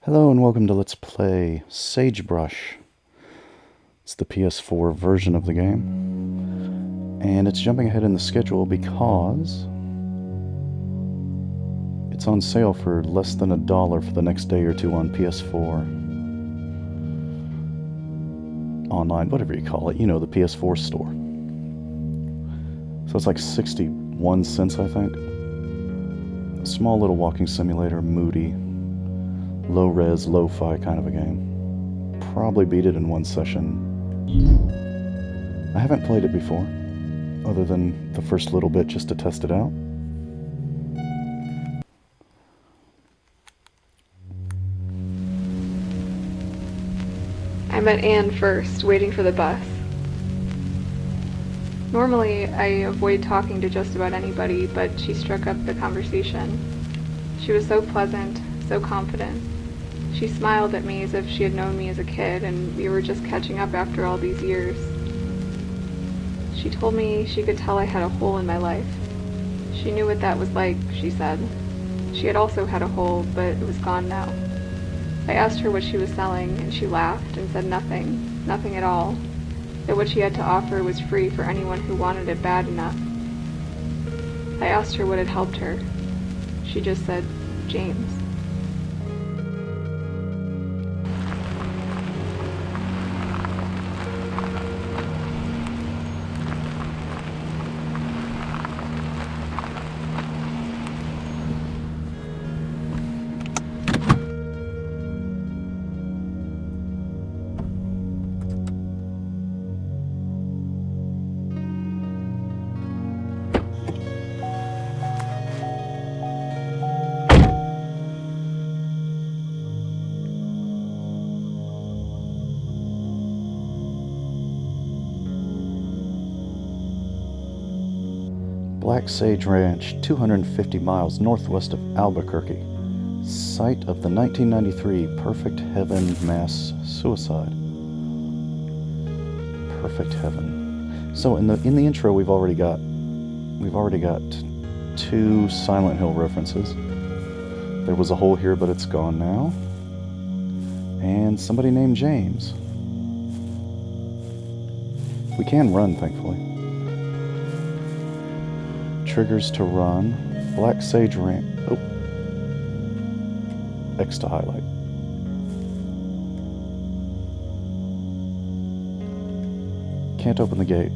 Hello and welcome to Let's Play Sagebrush. It's the PS4 version of the game. And it's jumping ahead in the schedule because it's on sale for less than $1 for the next day or two on PS4. Online, whatever you call it, you know, the PS4 store. So it's like 61 cents, I think. A small little walking simulator, moody, low-res, lo-fi kind of a game. Probably beat it in one session. I haven't played it before, other than the first little bit just to test it out. I met Anne first, waiting for the bus. Normally, I avoid talking to just about anybody, but she struck up the conversation. She was so pleasant, so confident. She smiled at me as if she had known me as a kid, and we were just catching up after all these years. She told me she could tell I had a hole in my life. She knew what that was like, she said. She had also had a hole, but it was gone now. I asked her what she was selling, and she laughed and said nothing at all, that what she had to offer was free for anyone who wanted it bad enough. I asked her what had helped her. She just said, James. Black Sage Ranch, 250 miles northwest of Albuquerque. Site of the 1993 Perfect Heaven mass suicide. Perfect Heaven. So in the intro we've already got two Silent Hill references. There was a hole here, but it's gone now. And somebody named James. We can run, thankfully. Triggers to run. Black Sage Ranch. Oh. X to highlight. Can't open the gate.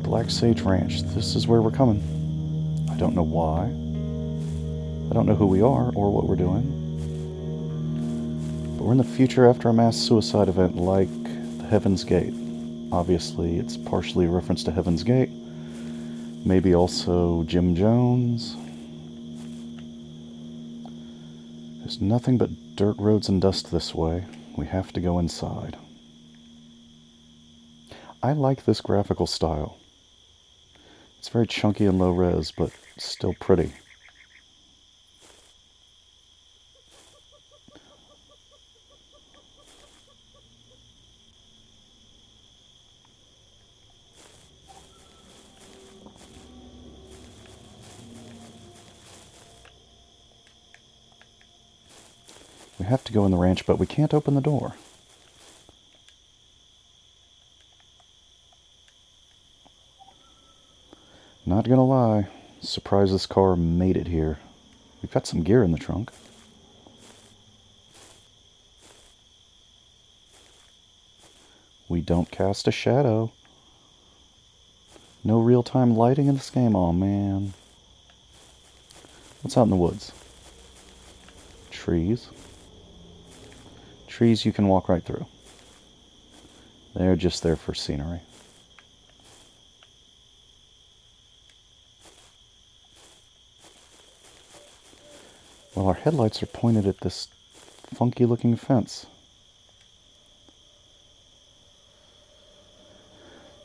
Black Sage Ranch. This is where we're coming. I don't know why. I don't know who we are or what we're doing. But we're in the future after a mass suicide event like the Heaven's Gate. Obviously, it's partially a reference to Heaven's Gate. Maybe also Jim Jones. There's nothing but dirt roads and dust this way. We have to go inside. I like this graphical style. It's very chunky and low res, but still pretty. We have to go in the ranch, but we can't open the door. Not gonna lie, surprised this car made it here. We've got some gear in the trunk. We don't cast a shadow. No real-time lighting in this game, aw man. What's out in the woods? Trees. Trees you can walk right through. They're just there for scenery. Well, our headlights are pointed at this funky looking fence.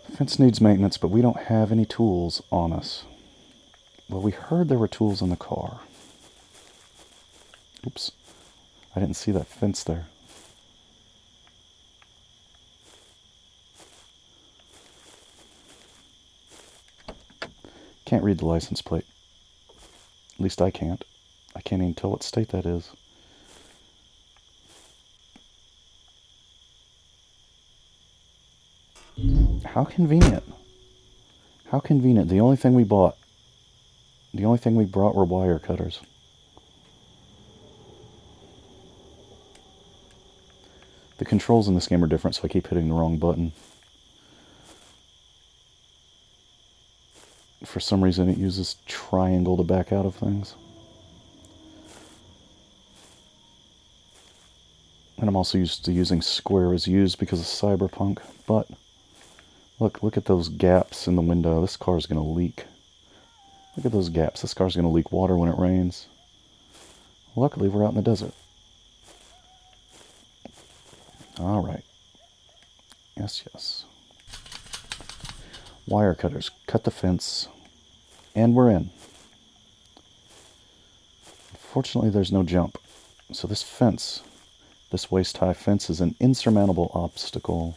The fence needs maintenance, but we don't have any tools on us. Well, we heard there were tools in the car. Oops. I didn't see that fence there. Can't read the license plate. At least I can't. I can't even tell what state that is. How convenient. How convenient. The only thing we brought were wire cutters. The controls in this game are different, so I keep hitting the wrong button. For some reason, it uses triangle to back out of things. And I'm also used to using square as used because of Cyberpunk. But look at those gaps in the window. This car is going to leak. Look at those gaps. This car's going to leak water when it rains. Luckily, we're out in the desert. All right. Yes. Wire cutters. Cut the fence. And we're in. Fortunately, there's no jump. So this fence, this waist-high fence, is an insurmountable obstacle.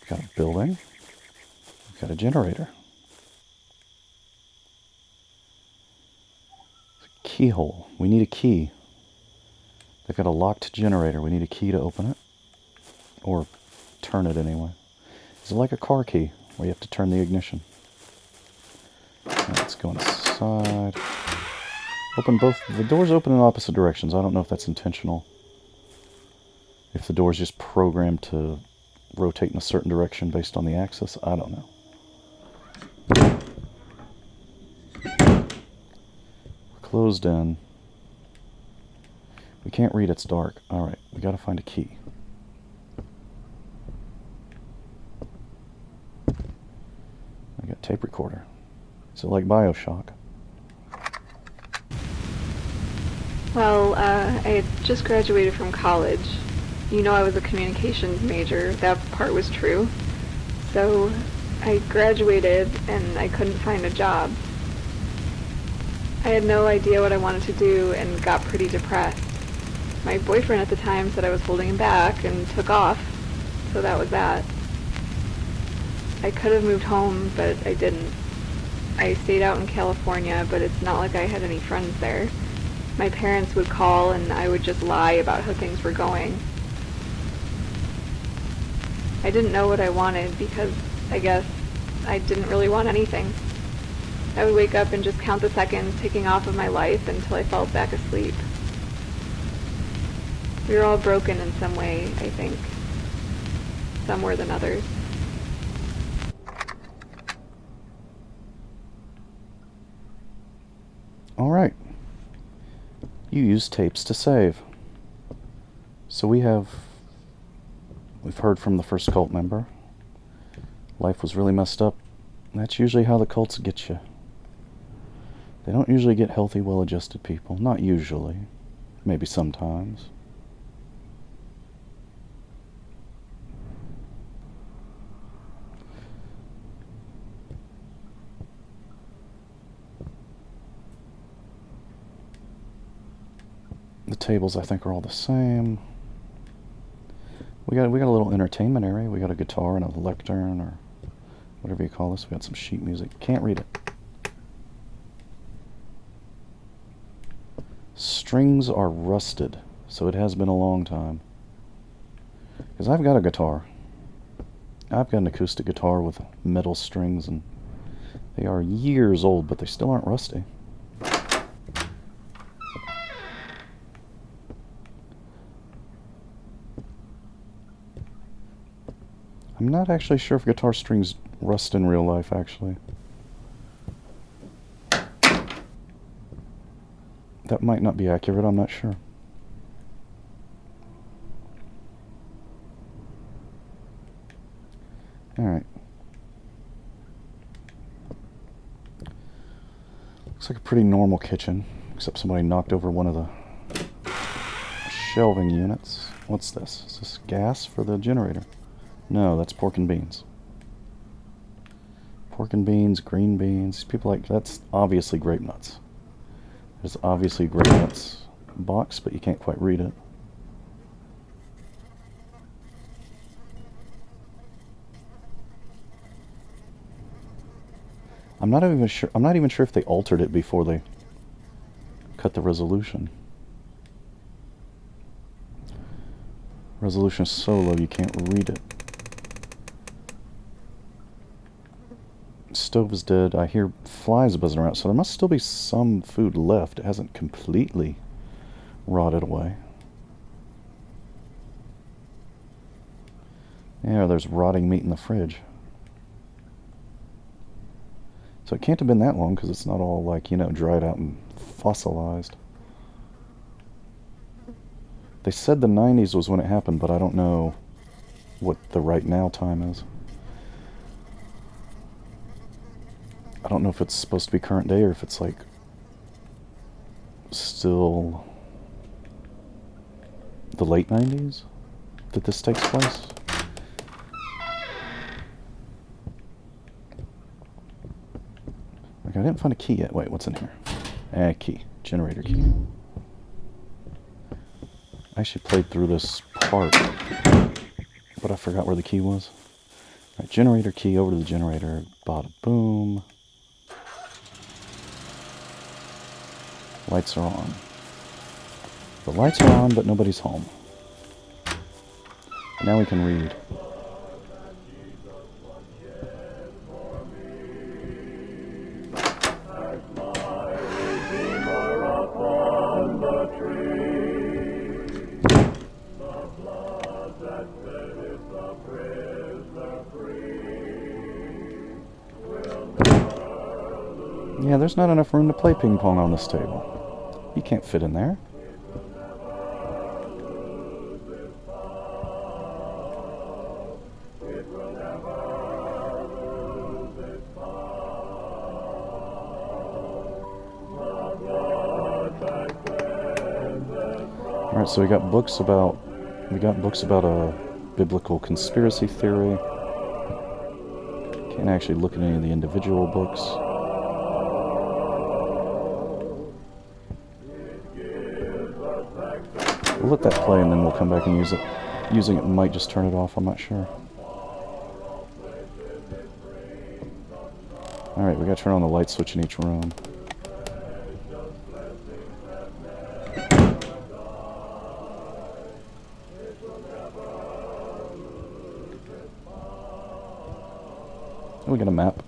We've got a building. We've got a generator. Keyhole. We need a key. They've got a locked generator. We need a key to open it. Or turn it anyway. Is it like a car key where you have to turn the ignition? Let's go inside. Open both. The doors open in opposite directions. I don't know if that's intentional. If the door's just programmed to rotate in a certain direction based on the axis, I don't know. We're closed in. We can't read, it's dark. Alright, we gotta find a key. I got tape recorder. Is it like BioShock? Well, I had just graduated from college. You know, I was a communications major. That part was true. So I graduated and I couldn't find a job. I had no idea what I wanted to do and got pretty depressed. My boyfriend at the time said I was holding him back and took off, so that was that. I could have moved home, but I didn't. I stayed out in California, but it's not like I had any friends there. My parents would call and I would just lie about how things were going. I didn't know what I wanted because I guess I didn't really want anything. I would wake up and just count the seconds ticking off of my life until I fell back asleep. We were all broken in some way, I think. Some more than others. Alright. You use tapes to save. So we've heard from the first cult member. Life was really messed up. That's usually how the cults get you. They don't usually get healthy, well-adjusted people. Not usually. Maybe sometimes. The tables, I think, are all the same. We got a little entertainment area. We got a guitar and a lectern, or whatever you call this. We got some sheet music. Can't read it. Strings are rusted, so it has been a long time. Because I've got a guitar. I've got an acoustic guitar with metal strings, and they are years old, but they still aren't rusty. I'm not actually sure if guitar strings rust in real life, actually. That might not be accurate, I'm not sure. Alright. Looks like a pretty normal kitchen, except somebody knocked over one of the shelving units. What's this? Is this gas for the generator? No, that's pork and beans. Pork and beans, green beans. People like, that's obviously grape nuts. There's obviously a grape nuts box, but you can't quite read it. I'm not even sure. I'm not even sure if they altered it before they cut the resolution. Resolution is so low you can't read it. Stove is dead. I hear flies buzzing around, so there must still be some food left. It hasn't completely rotted away. Yeah, there's rotting meat in the fridge. So it can't have been that long because it's not all, like, you know, dried out and fossilized. They said the 90s was when it happened, but I don't know what the right now time is. I don't know if it's supposed to be current day or if it's, like, still the late 90s that this takes place. Like, I didn't find a key yet. Wait, what's in here? Key. Generator key. I actually played through this part, but I forgot where the key was. Right, generator key, over to the generator. Bada boom. Lights are on. The lights are on, but nobody's home. Now we can read. Yeah, there's not enough room to play ping pong on this table. You can't fit in there. Alright, so we got books about a biblical conspiracy theory. Can't actually look at any of the individual books. We'll let that play and then we'll come back and use it. Using it might just turn it off, I'm not sure. Alright, we gotta turn on the light switch in each room. We got a map.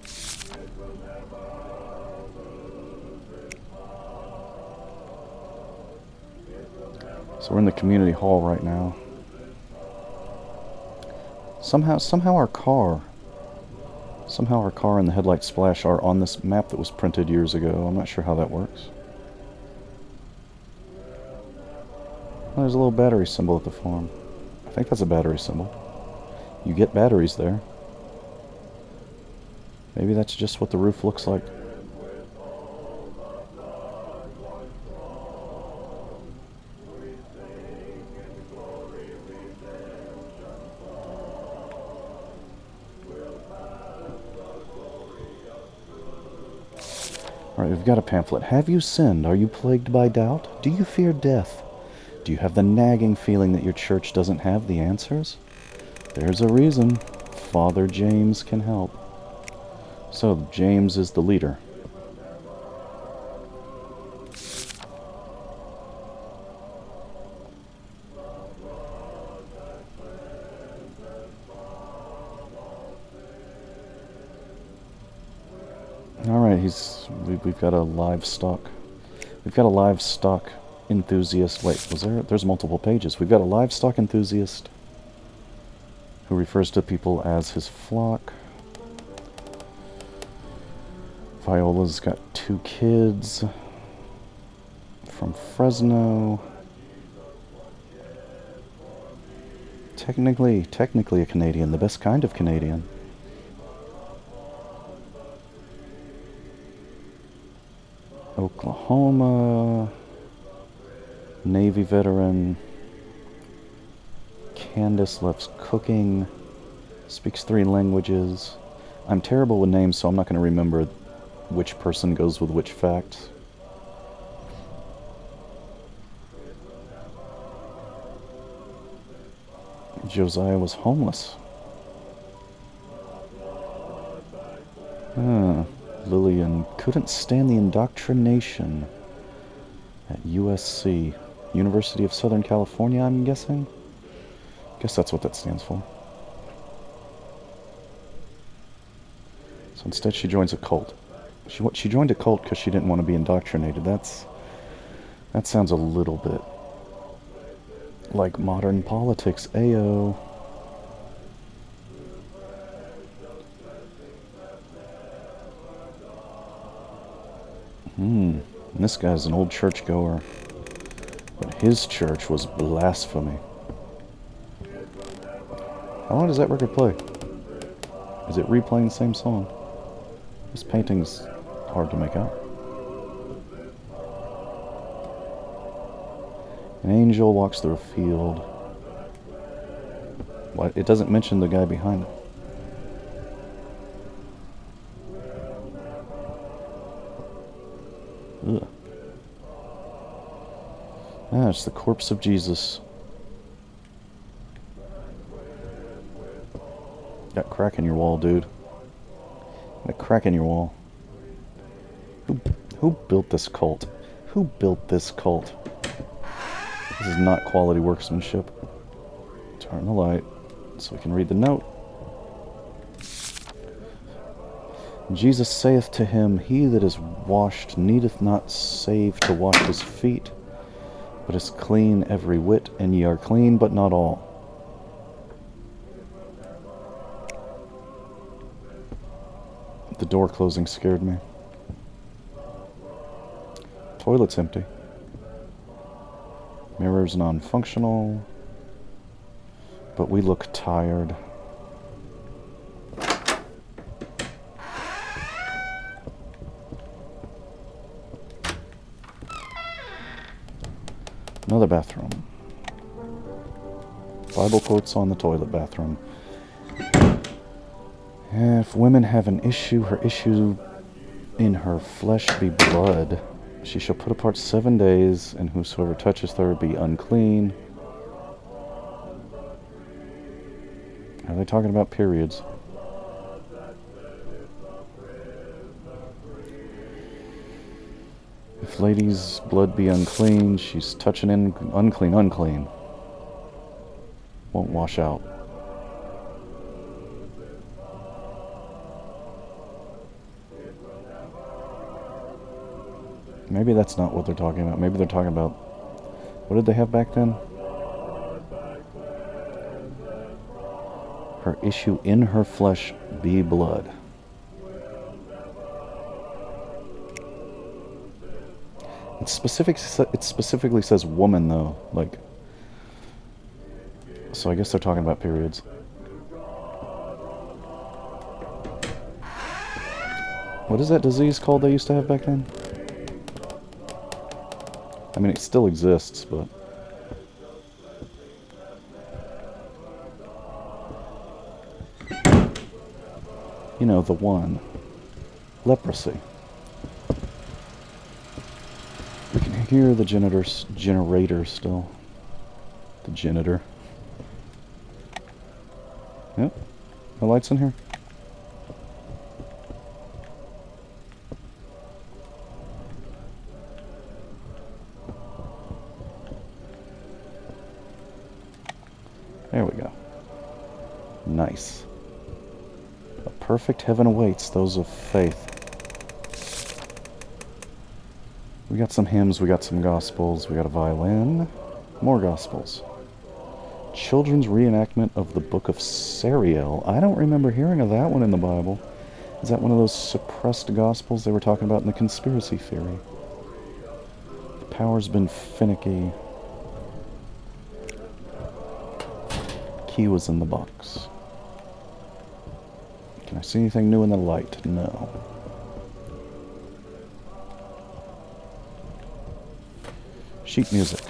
So we're in the community hall right now. Somehow our car and the headlight splash are on this map that was printed years ago. I'm not sure how that works. Oh, there's a little battery symbol at the farm. I think that's a battery symbol. You get batteries there. Maybe that's just what the roof looks like. Alright, we've got a pamphlet. Have you sinned? Are you plagued by doubt? Do you fear death? Do you have the nagging feeling that your church doesn't have the answers? There's a reason. Father James can help. So, James is the leader. Alright, we've got a livestock. We've got a livestock enthusiast. Wait, there's multiple pages. We've got a livestock enthusiast who refers to people as his flock. Viola's got 2 kids from Fresno. Technically a Canadian, the best kind of Canadian. Oklahoma, Navy veteran. Candace loves cooking, speaks 3 languages. I'm terrible with names, so I'm not going to remember which person goes with which fact. Josiah was homeless. Lily couldn't stand the indoctrination at USC, University of Southern California, I'm guessing. Guess that's what that stands for. So instead she joins a cult. She joined a cult because she didn't want to be indoctrinated. That sounds a little bit like modern politics, ayo. And this guy's an old churchgoer, but his church was blasphemy. How long does that record play? Is it replaying the same song? This painting's hard to make out. An angel walks through a field. What? It doesn't mention the guy behind it. Ugh. Ah, it's the corpse of Jesus. Got a crack in your wall, dude. Got a crack in your wall. Who built this cult? Who built this cult? This is not quality workmanship. Turn the light so we can read the note. Jesus saith to him, He that is washed needeth not save to wash his feet, but is clean every whit, and ye are clean, but not all. The door closing scared me. Toilet's empty. Mirror's non-functional, but we look tired. Another bathroom. Bible quotes on the toilet bathroom. If women have an issue, her issue in her flesh be blood. She shall put apart 7 days, and whosoever toucheth her be unclean. Are they talking about periods? If lady's blood be unclean, she's touching in unclean. Won't wash out. Maybe that's not what they're talking about. Maybe they're talking about... What did they have back then? Her issue in her flesh be blood. It specifically says woman, though. Like, so I guess they're talking about periods. What is that disease called they used to have back then? I mean, it still exists, but... You know, the one. Leprosy. We can hear the generator still. The janitor. Yep. No lights in here? There we go. Nice. A perfect heaven awaits those of faith. We got some hymns, we got some gospels, we got a violin, more gospels. Children's reenactment of the book of Sariel. I don't remember hearing of that one in the Bible. Is that one of those suppressed gospels they were talking about in the conspiracy theory? The power's been finicky. Key was in the box. Can I see anything new in the light? No. Sheet music.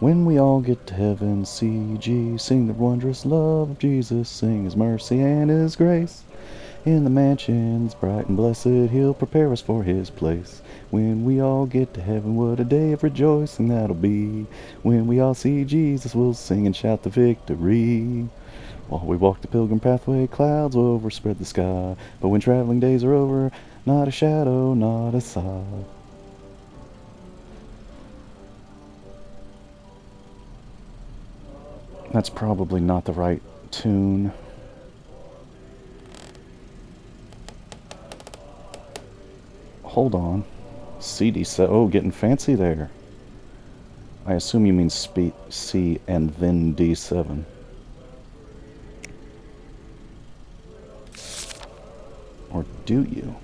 When we all get to heaven, CG, sing the wondrous love of Jesus, sing His mercy and His grace. In the mansions bright and blessed, He'll prepare us for His place. When we all get to heaven, what a day of rejoicing that'll be. When we all see Jesus, we'll sing and shout the victory. While we walk the pilgrim pathway, clouds will overspread the sky. But when traveling days are over, Not a shadow, not a sigh. That's probably not the right tune. Hold on. CD set. Oh, getting fancy there. I assume you mean C and then D7. Or do you?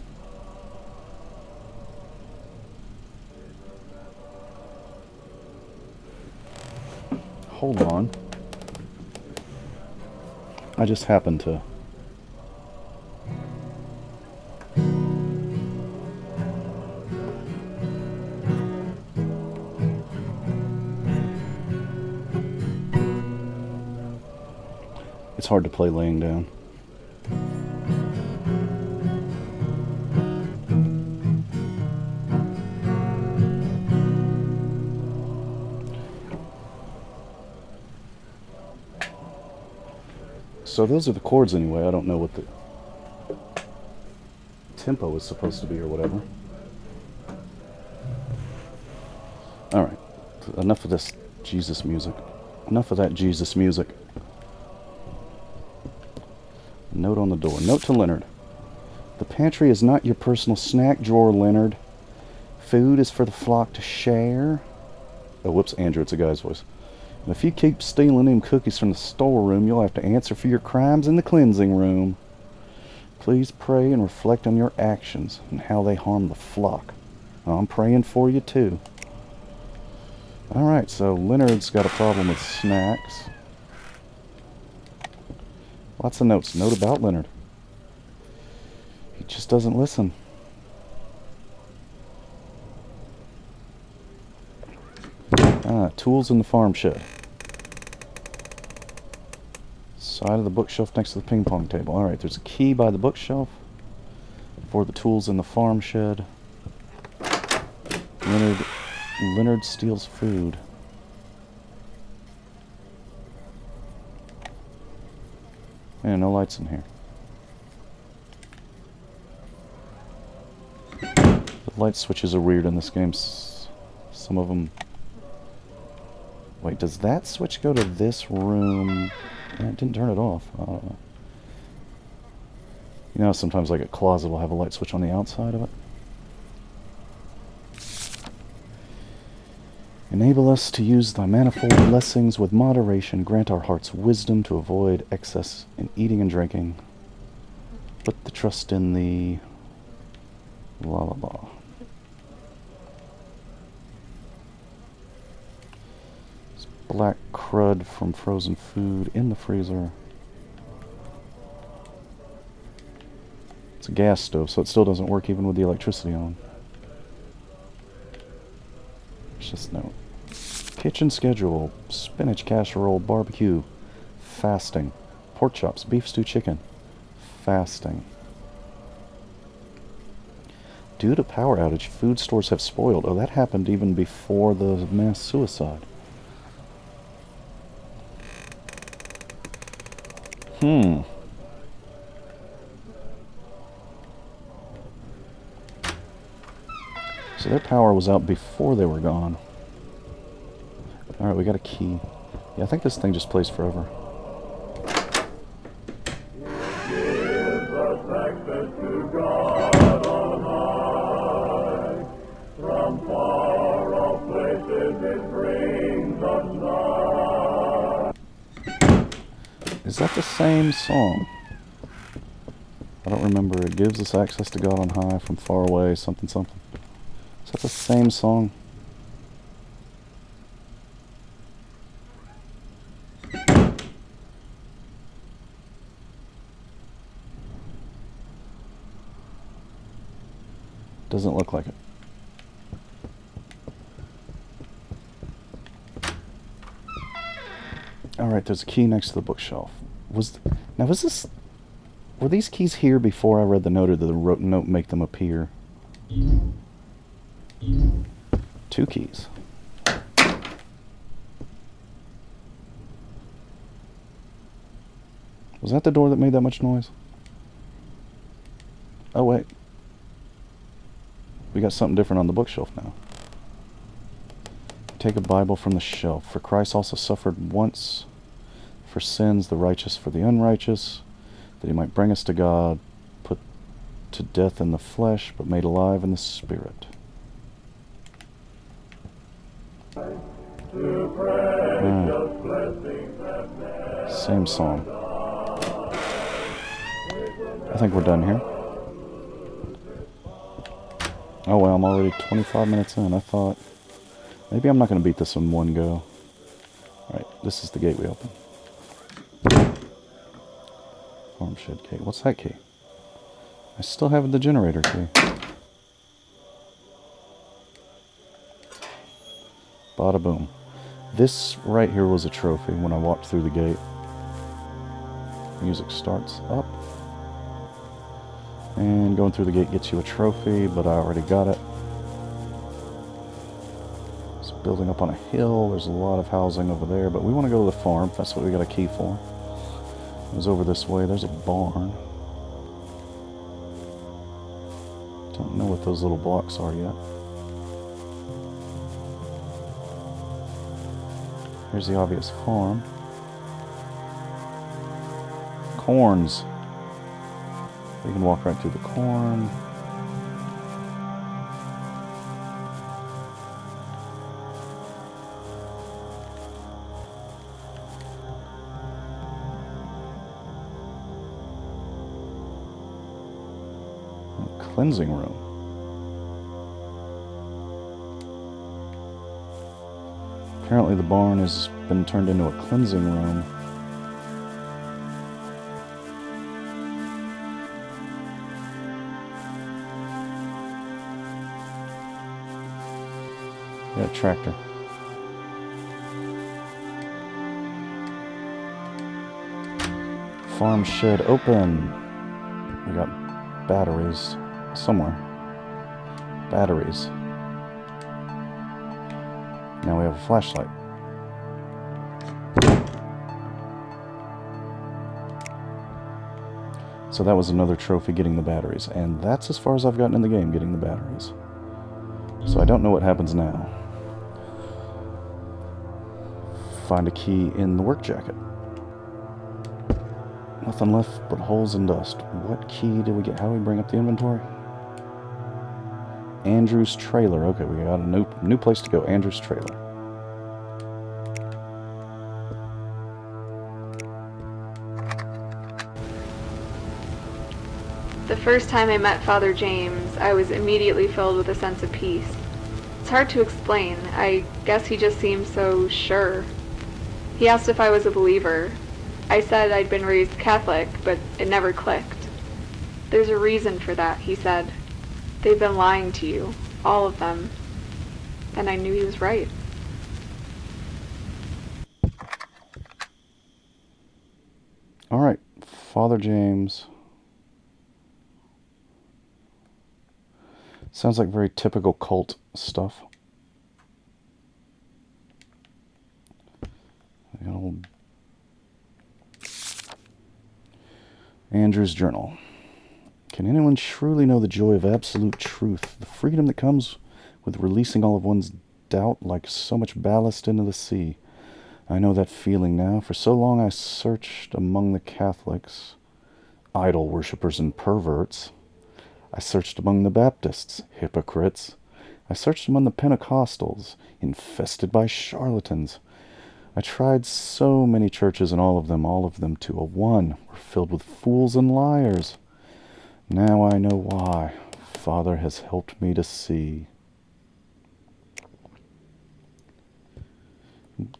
Hold on. I just happened to... It's hard to play laying down. So those are the chords anyway. I don't know what the tempo is supposed to be or whatever. Alright, enough of this Jesus music. Enough of that Jesus music. Note on the door. Note to Leonard. The pantry is not your personal snack drawer, Leonard. Food is for the flock to share. Oh, whoops, Andrew, it's a guy's voice. And if you keep stealing them cookies from the storeroom, you'll have to answer for your crimes in the cleansing room. Please pray and reflect on your actions and how they harm the flock. I'm praying for you, too. Alright, so Leonard's got a problem with snacks. Lots of notes. Note about Leonard. He just doesn't listen. Tools in the farm shed. Side of the bookshelf next to the ping pong table. Alright, there's a key by the bookshelf for the tools in the farm shed. Leonard steals food. Man, no lights in here. The light switches are weird in this game. Some of them... Wait, does that switch go to this room? It didn't turn it off. I don't know. You know, sometimes like a closet will have a light switch on the outside of it. Enable us to use thy manifold blessings with moderation. Grant our hearts wisdom to avoid excess in eating and drinking. Put the trust in thee. La la la. It's black crud from frozen food in the freezer. It's a gas stove, so it still doesn't work even with the electricity on. It's just no. Kitchen schedule: spinach casserole, barbecue, fasting. Pork chops, beef stew, chicken, fasting. Due to power outage, food stores have spoiled. Oh, that happened even before the mass suicide. So their power was out before they were gone. Alright, we got a key. Yeah, I think this thing just plays forever. Give us access to God on high. From far off places it brings us nigh. Is that the same song? I don't remember. It gives us access to God on high, from far away, something something. Is that the same song? Doesn't look like it. Alright, there's a key next to the bookshelf. Now was this... Were these keys here before I read the note, or did the note make them appear? 2 keys. Was that the door that made that much noise? Oh, wait. we got something different on the bookshelf now. Take a Bible from the shelf. For Christ also suffered once for sins, the righteous for the unrighteous, that he might bring us to God, put to death in the flesh, but made alive in the spirit. Same song. I think we're done here. Oh well, I'm already 25 minutes in. I thought maybe I'm not going to beat this in one go. Alright, this is the gate we open. Farm shed key. What's that key? I still have the generator key. Bada boom. This right here was a trophy when I walked through the gate. Music starts up. And going through the gate gets you a trophy, but I already got it. It's building up on a hill. There's a lot of housing over there, but we want to go to the farm. That's what we got a key for. It was over this way. There's a barn. Don't know what those little blocks are yet. Here's the obvious farm. Corns. We can walk right through the corn. Cleansing room. Apparently the barn has been turned into a cleansing room. Got a tractor. Farm shed open. We got batteries somewhere. Batteries. Now we have a flashlight. So that was another trophy, getting the batteries. And that's as far as I've gotten in the game, getting the batteries. So I don't know what happens now. Find a key in the work jacket. Nothing left but holes and dust. What key did we get? How do we bring up the inventory? Andrew's trailer. Okay, we got a new place to go. Andrew's trailer. The first time I met Father James, I was immediately filled with a sense of peace. It's hard to explain. I guess he just seemed so sure. He asked if I was a believer. I said I'd been raised Catholic, but it never clicked. There's a reason for that, he said. They've been lying to you, all of them. And I knew he was right. All right, Father James. Sounds like very typical cult stuff. Old Andrew's journal. Can anyone truly know the joy of absolute truth, the freedom that comes with releasing all of one's doubt like so much ballast into the sea? I know that feeling now. For so long I searched among the Catholics, idol worshippers and perverts. I searched among the Baptists, hypocrites. I searched among the Pentecostals, infested by charlatans. I tried so many churches, and all of them to a one were filled with fools and liars. Now I know why. Father has helped me to see.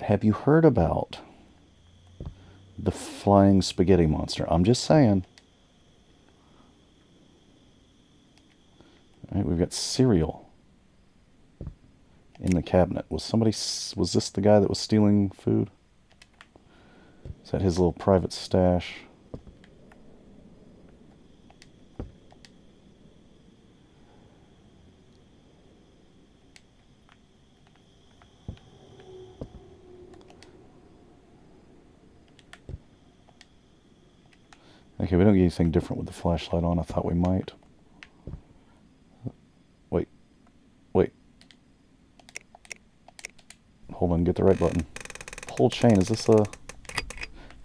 Have you heard about the flying spaghetti monster? I'm just saying. All right, we've got cereal in the cabinet. Was this the guy that was stealing food? Is that his little private stash? Okay, we don't get anything different with the flashlight on. I thought we might. Wait, hold on, get the right button. Pull chain, is this a...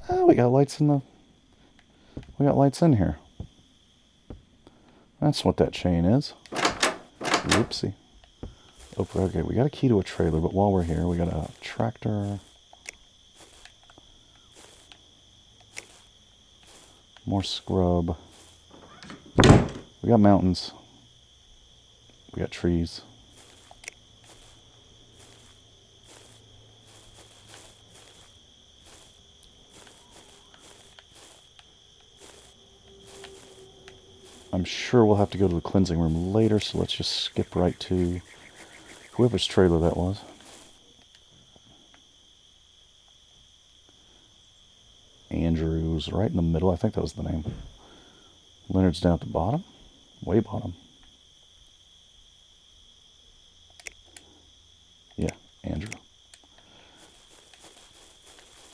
Oh, we got lights in the... We got lights in here. That's what that chain is. Whoopsie. Okay, we got a key to a trailer, but while we're here, we got a tractor. More scrub. We got mountains. We got trees. I'm sure we'll have to go to the cleansing room later, so let's just skip right to whoever's trailer that was. Andrew's right in the middle. I think that was the name. Leonard's down at the bottom. Way bottom. Yeah, Andrew.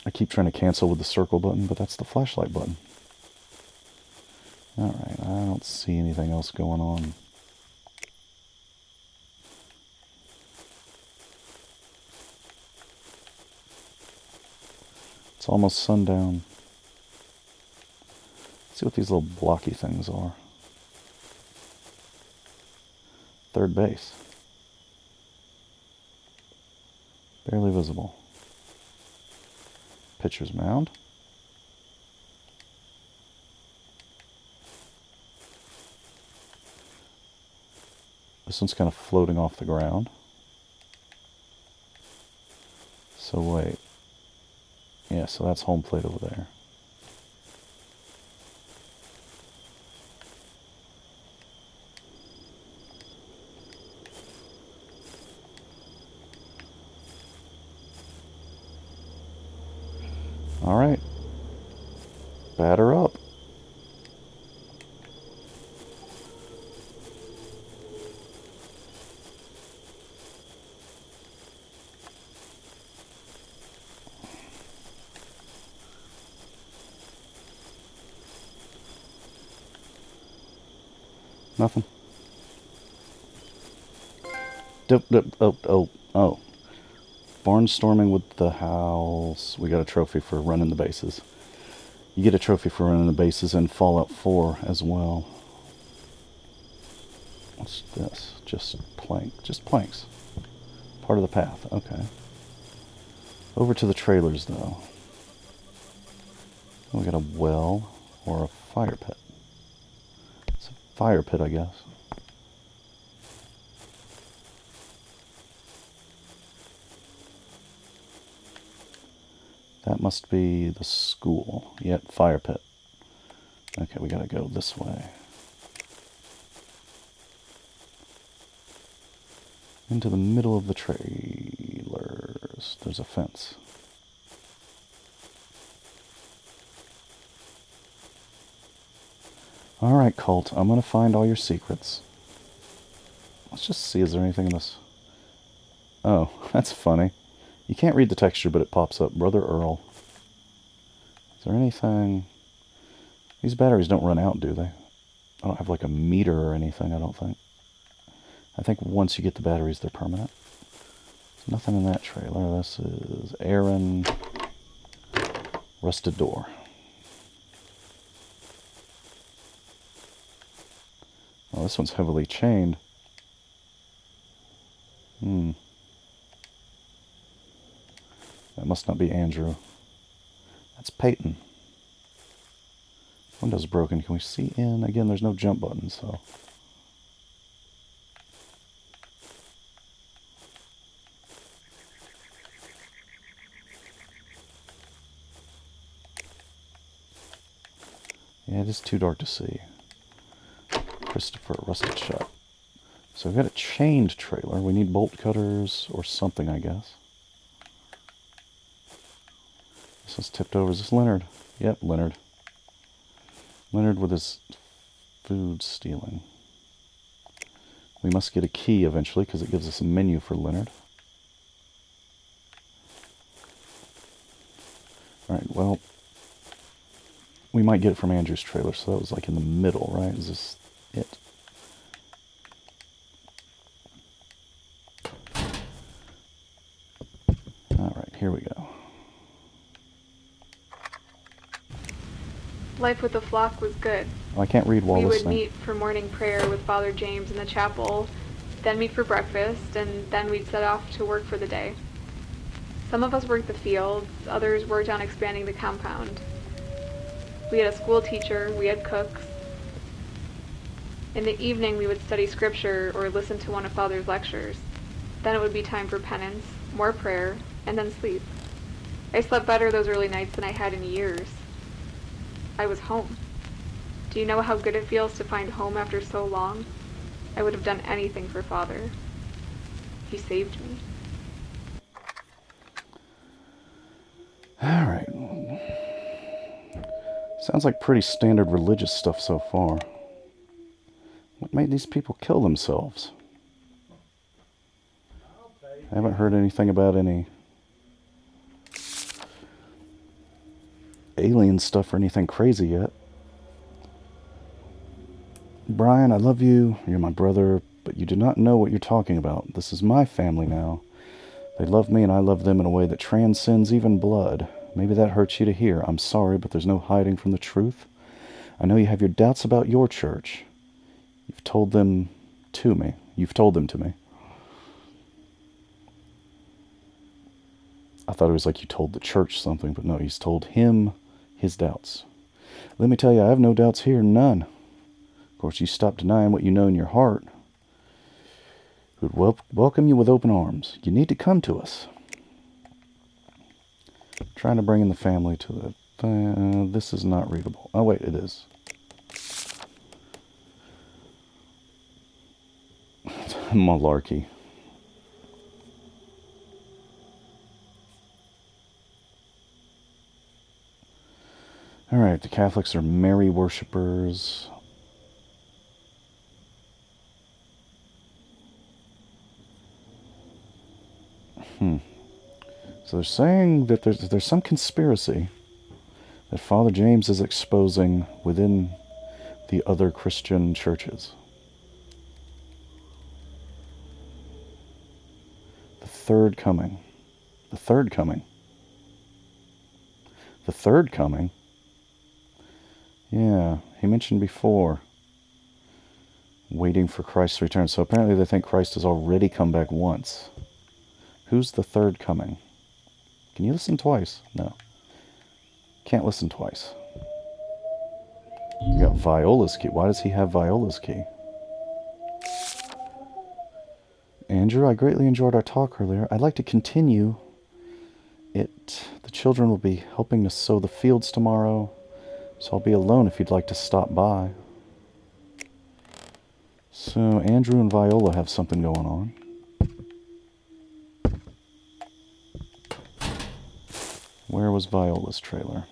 I keep trying to cancel with the circle button, but that's the flashlight button. Alright, I don't see anything else going on. It's almost sundown. Let's see what these little blocky things are. Third base. Barely visible. Pitcher's mound. This one's kind of floating off the ground. So wait. Yeah, so that's home plate over there. All right. Batter up. Nothing. Oh. Barnstorming with the house. We got a trophy for running the bases. You get a trophy for running the bases in Fallout 4 as well. What's this? Just planks. Part of the path. Okay. Over to the trailers, though. We got a well or a fire pit. It's a fire pit, I guess. That must be the school. Yep, fire pit. Okay, we gotta go this way. Into the middle of the trailers. There's a fence. Alright, Colt, I'm gonna find all your secrets. Let's just see, is there anything in this? Oh, that's funny. You can't read the texture, but it pops up. Brother Earl. Is there anything... These batteries don't run out, do they? I don't have like a meter or anything, I don't think. I think once you get the batteries, they're permanent. There's nothing in that trailer. This is Aaron. Rusted door. Oh, this one's heavily chained. That must not be Andrew. That's Peyton. Window's broken. Can we see in? Again, there's no jump button, so... Yeah, it is too dark to see. Christopher, rusted shut. So we've got a chained trailer. We need bolt cutters or something, I guess. This one's tipped over. Is this Leonard? Yep, Leonard. Leonard with his food stealing. We must get a key eventually because it gives us a menu for Leonard. Alright, well, we might get it from Andrew's trailer, so that was like in the middle, right? Is this it? Life with the flock was good. I can't read while We would listening. meet for morning prayer with Father James in the chapel, then meet for breakfast, and then we'd set off to work for the day. Some of us worked the fields, others worked on expanding the compound. We had a school teacher, we had cooks. In the evening we would study scripture or listen to one of Father's lectures. Then it would be time for penance, more prayer, and then sleep. I slept better those early nights than I had in years. I was home. Do you know how good it feels to find home after so long? I would have done anything for Father. He saved me. Alright. Sounds like pretty standard religious stuff so far. What made these people kill themselves? I haven't heard anything about any alien stuff or anything crazy yet. Brian, I love you. You're my brother, but you do not know what you're talking about. This is my family now. They love me and I love them in a way that transcends even blood. Maybe that hurts you to hear. I'm sorry, but there's no hiding from the truth. I know you have your doubts about your church. You've told them to me. I thought it was like you told the church something, but no, he's told him his doubts. Let me tell you, I have no doubts here, none. Of course, you stop denying what you know in your heart. We would welcome you with open arms. You need to come to us. Trying to bring in the family to the... this is not readable. Oh, wait, it is. Malarkey. Alright, the Catholics are Mary worshippers. So they're saying that there's some conspiracy that Father James is exposing within the other Christian churches. The third coming. The third coming. The third coming? Yeah, he mentioned before waiting for Christ's return. So apparently they think Christ has already come back once. Who's the third coming? Can you listen twice? No. Can't listen twice. You got Viola's key. Why does he have Viola's key? Andrew, I greatly enjoyed our talk earlier. I'd like to continue it. The children will be helping to sow the fields tomorrow, so I'll be alone if you'd like to stop by. So Andrew and Viola have something going on. Where was Viola's trailer?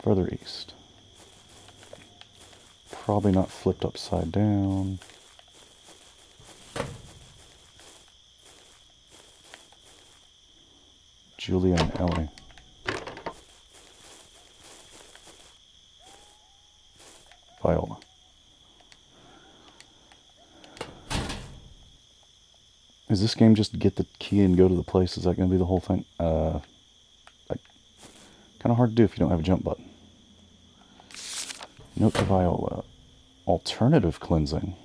Further east. Probably not flipped upside down. Julia and Ellie. Viola. Is this game just get the key and go to the place? Is that going to be the whole thing? Kind of hard to do if you don't have a jump button. Note to Viola. Alternative cleansing.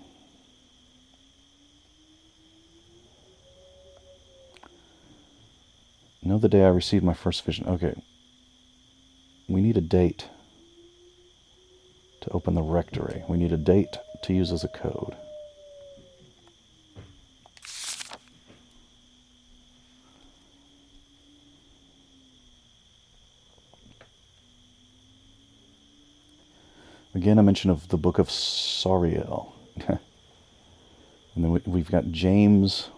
Know the day I received my first vision. Okay. We need a date to open the rectory. We need a date to use as a code. Again, a mention of the Book of Sariel. And then we've got James.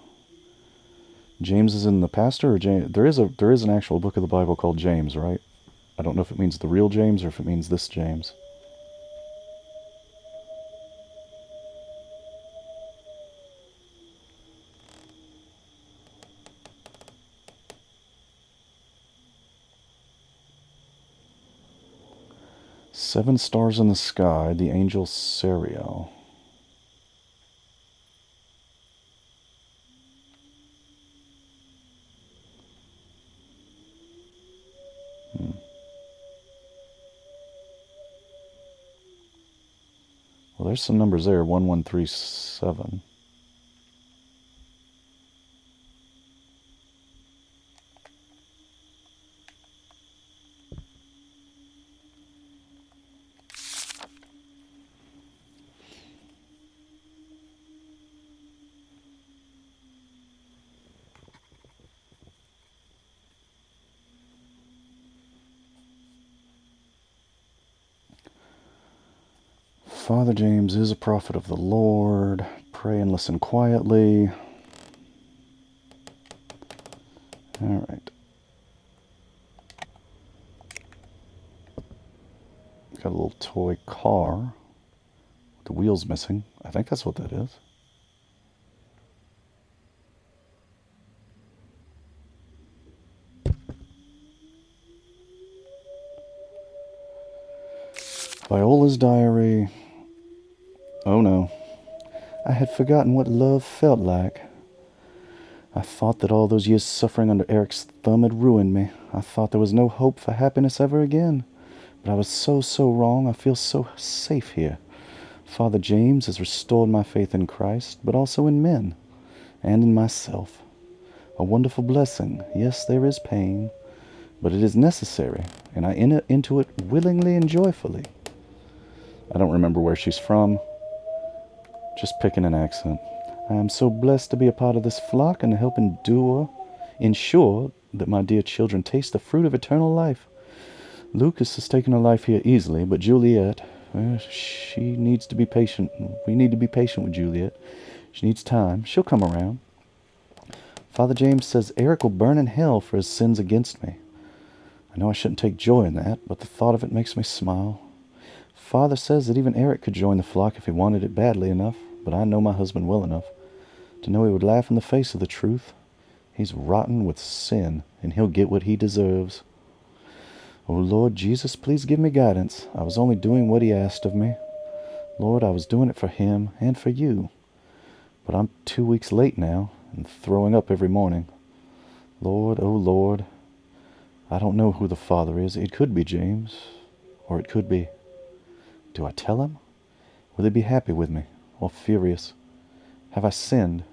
James is in the pastor, or James? There is an actual book of the Bible called James, right? I don't know if it means the real James or if it means this James. Seven stars in the sky, the angel Sariel. there's some numbers there. 1137. Father James is a prophet of the Lord. Pray and listen quietly. All right. Got a little toy car. The wheel's missing. I think that's what that is. Viola's diary. Oh no. I had forgotten what love felt like. I thought that all those years suffering under Eric's thumb had ruined me. I thought there was no hope for happiness ever again. But I was so wrong. I feel so safe here. Father James has restored my faith in Christ, but also in men and in myself. A wonderful blessing. Yes, there is pain, but it is necessary, and I enter into it willingly and joyfully. I don't remember where she's from. Just picking an accent. I am so blessed to be a part of this flock and to help ensure that my dear children taste the fruit of eternal life. Lucas has taken a life here easily, but Juliet, she needs to be patient. We need to be patient with Juliet. She needs time. She'll come around. Father James says Eric will burn in hell for his sins against me. I know I shouldn't take joy in that, but the thought of it makes me smile. Father says that even Eric could join the flock if he wanted it badly enough, but I know my husband well enough to know he would laugh in the face of the truth. He's rotten with sin, and he'll get what he deserves. Oh, Lord Jesus, please give me guidance. I was only doing what he asked of me. Lord, I was doing it for him and for you. But I'm 2 weeks late now and throwing up every morning. Lord, oh Lord, I don't know who the Father is. It could be James, or it could be... Do I tell him? Will he be happy with me, or furious? Have I sinned?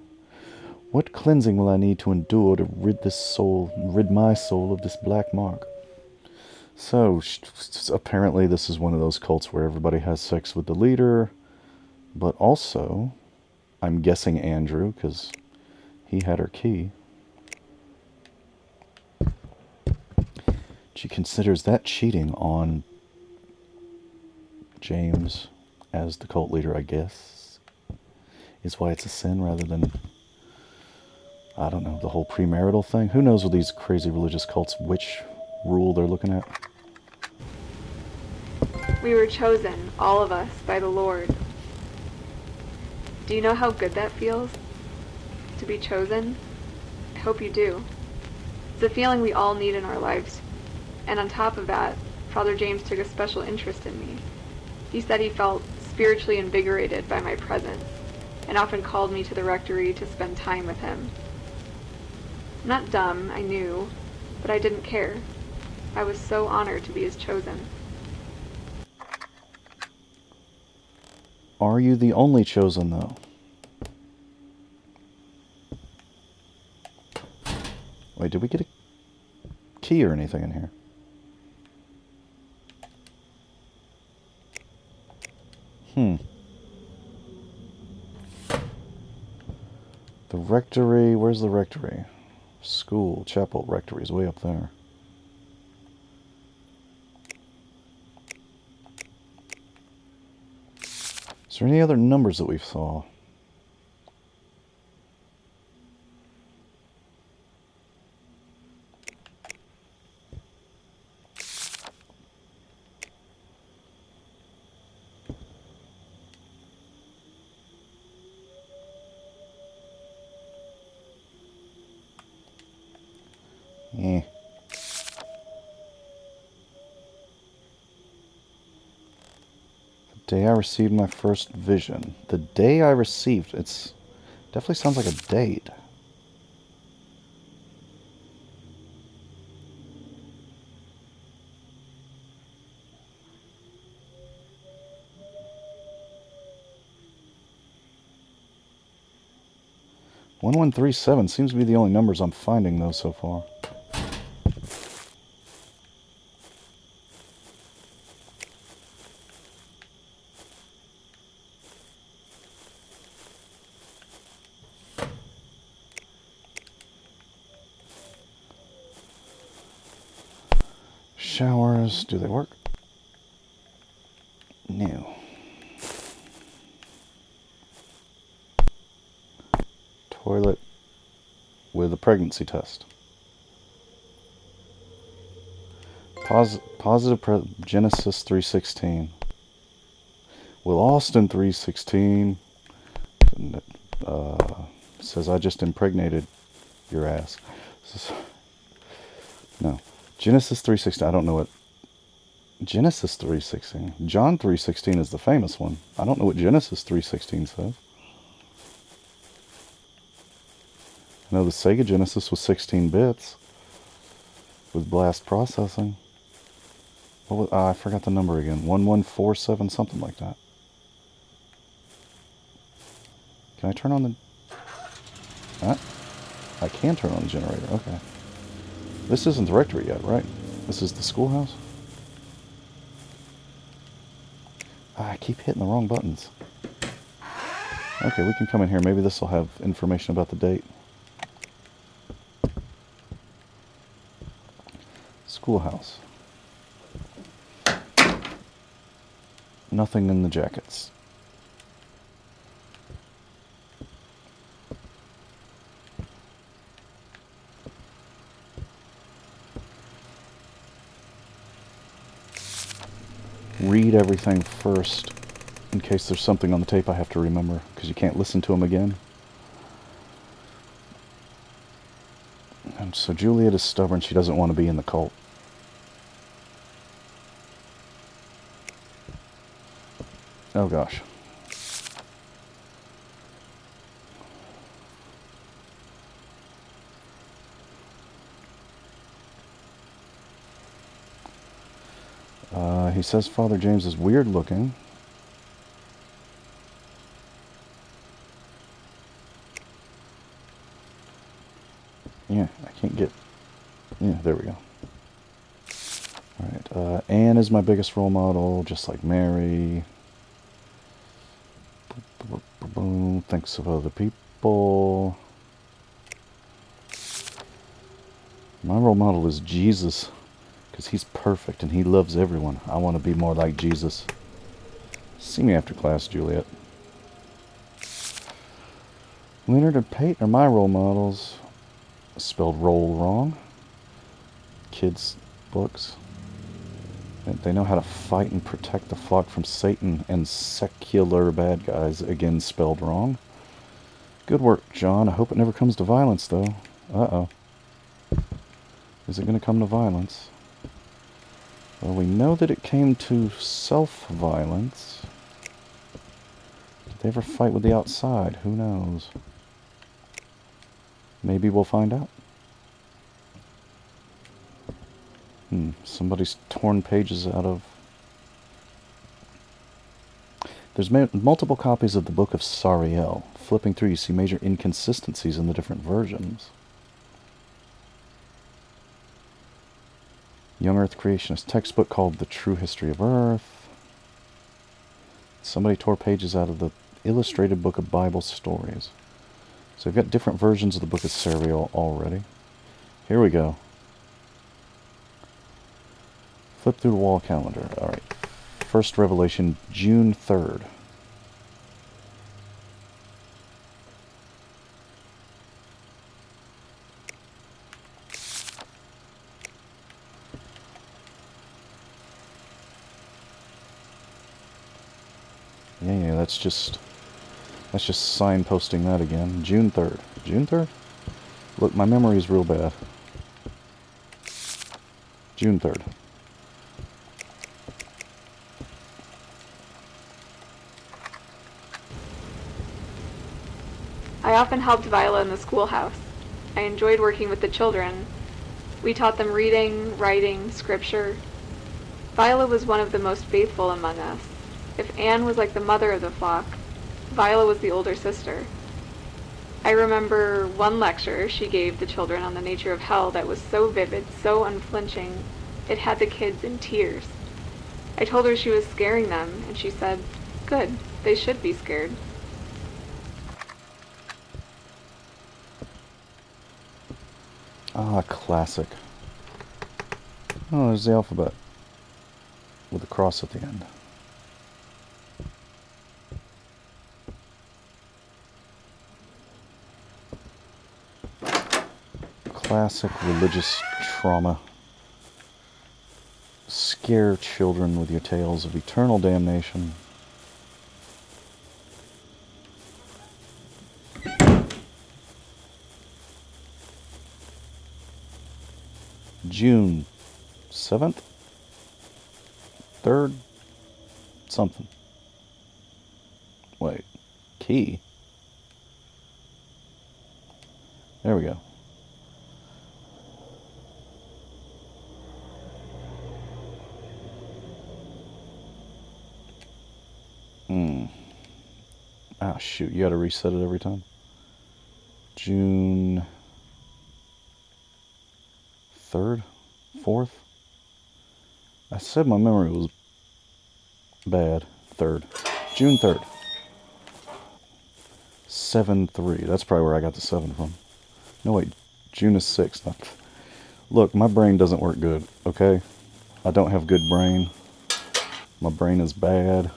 What cleansing will I need to endure to rid my soul of this black mark? So, apparently this is one of those cults where everybody has sex with the leader, but also, I'm guessing Andrew, because he had her key. She considers that cheating on James as the cult leader, I guess, is why it's a sin rather than, I don't know, the whole premarital thing. Who knows with these crazy religious cults which rule they're looking at? We were chosen, all of us, by the Lord. Do you know how good that feels? To be chosen? I hope you do. It's a feeling we all need in our lives. And on top of that, Father James took a special interest in me. He said he felt spiritually invigorated by my presence, and often called me to the rectory to spend time with him. Not dumb, I knew, but I didn't care. I was so honored to be his chosen. Are you the only chosen, though? Wait, did we get a key or anything in here? The rectory, where's the rectory? School, chapel, rectory is way up there. Is there any other numbers that we saw? Eh. The day I received my first vision. The day I received, it's definitely sounds like a date. 1137 seems to be the only numbers I'm finding, though, so far. Showers, do they work? No. Toilet with a pregnancy test. Positive Genesis 3:16. Will Austin 3:16 says I just impregnated your ass. No. Genesis 3:16. I don't know what Genesis 3:16. John 3:16 is the famous one. I don't know what Genesis 3:16 says. I know the Sega Genesis was 16 bits with blast processing. What was, I forgot the number again. 1147, something like that. Can I turn on the... I can turn on the generator, okay. This isn't the rectory yet, right? This is the schoolhouse? I keep hitting the wrong buttons. Okay, we can come in here. Maybe this will have information about the date. Schoolhouse. Nothing in the jackets. Read everything first in case there's something on the tape I have to remember, because you can't listen to them again. And so Juliet is stubborn. She doesn't want to be in the cult. Oh gosh. He says Father James is weird looking. Yeah, I can't get... Yeah, there we go. Alright, Anne is my biggest role model, just like Mary. Thinks of other people. My role model is Jesus, because he's perfect and he loves everyone. I want to be more like Jesus. See me after class, Juliet. Leonard and Peyton are my role models. Spelled roll wrong. Kids' books. They know how to fight and protect the flock from Satan and secular bad guys. Again, spelled wrong. Good work, John. I hope it never comes to violence, though. Uh-oh. Is it going to come to violence? Well, we know that it came to self-violence. Did they ever fight with the outside? Who knows? Maybe we'll find out. Somebody's torn pages out of... There's multiple copies of the Book of Sariel. Flipping through, you see major inconsistencies in the different versions. Young Earth Creationist textbook called The True History of Earth. Somebody tore pages out of the Illustrated Book of Bible Stories. So we've got different versions of the Book of Sariel already. Here we go. Flip through the wall calendar. Alright. First Revelation, June 3rd. Yeah, that's just signposting that again. June 3rd. June 3rd? Look, my memory is real bad. June 3rd. I often helped Viola in the schoolhouse. I enjoyed working with the children. We taught them reading, writing, scripture. Viola was one of the most faithful among us. If Anne was like the mother of the flock, Viola was the older sister. I remember one lecture she gave the children on the nature of hell that was so vivid, so unflinching, it had the kids in tears. I told her she was scaring them, and she said, "Good, they should be scared." Ah, classic. Oh, there's the alphabet. With a cross at the end. Classic religious trauma. Scare children with your tales of eternal damnation. June 7th? 3rd? Something. Wait. Key? There we go. Ah, shoot. You gotta reset it every time. June 3rd? 4th? I said my memory was bad. 3rd. June 3rd. 7-3. That's probably where I got the 7 from. No, wait. June is 6th. Look, my brain doesn't work good, okay? I don't have good brain. My brain is bad.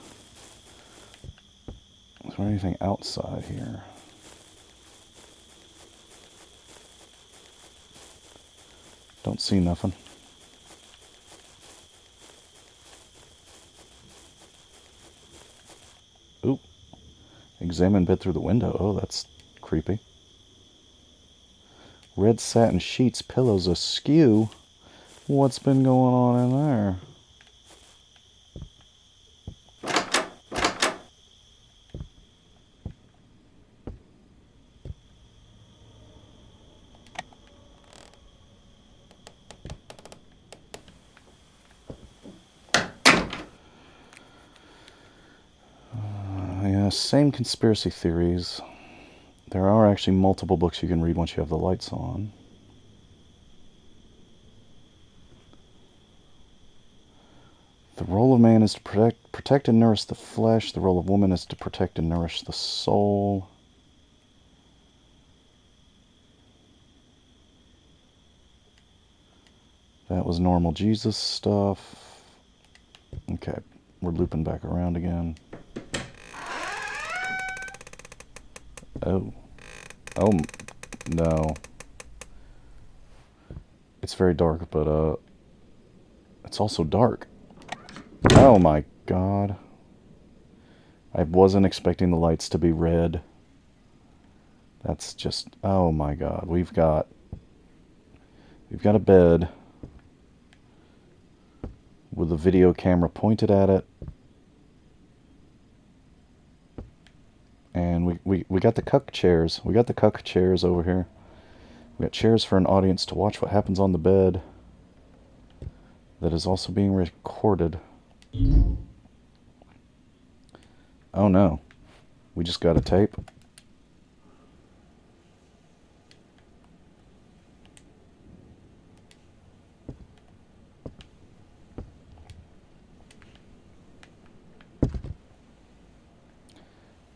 Is there anything outside here? Don't see nothing. Oop. Examine bed through the window. Oh, that's creepy. Red satin sheets, pillows askew. What's been going on in there? Yeah, same conspiracy theories. There are actually multiple books you can read once you have the lights on. The role of man is to protect and nourish the flesh. The role of woman is to protect and nourish the soul. That was normal Jesus stuff. Okay, we're looping back around again. Oh. Oh, no. It's very dark, but, it's also dark. Oh my god. I wasn't expecting the lights to be red. That's just... Oh my god. We've got a bed with a video camera pointed at it. And we got the cuck chairs. We got the cuck chairs over here. We got chairs for an audience to watch what happens on the bed. That is also being recorded. Oh no. We just got a tape.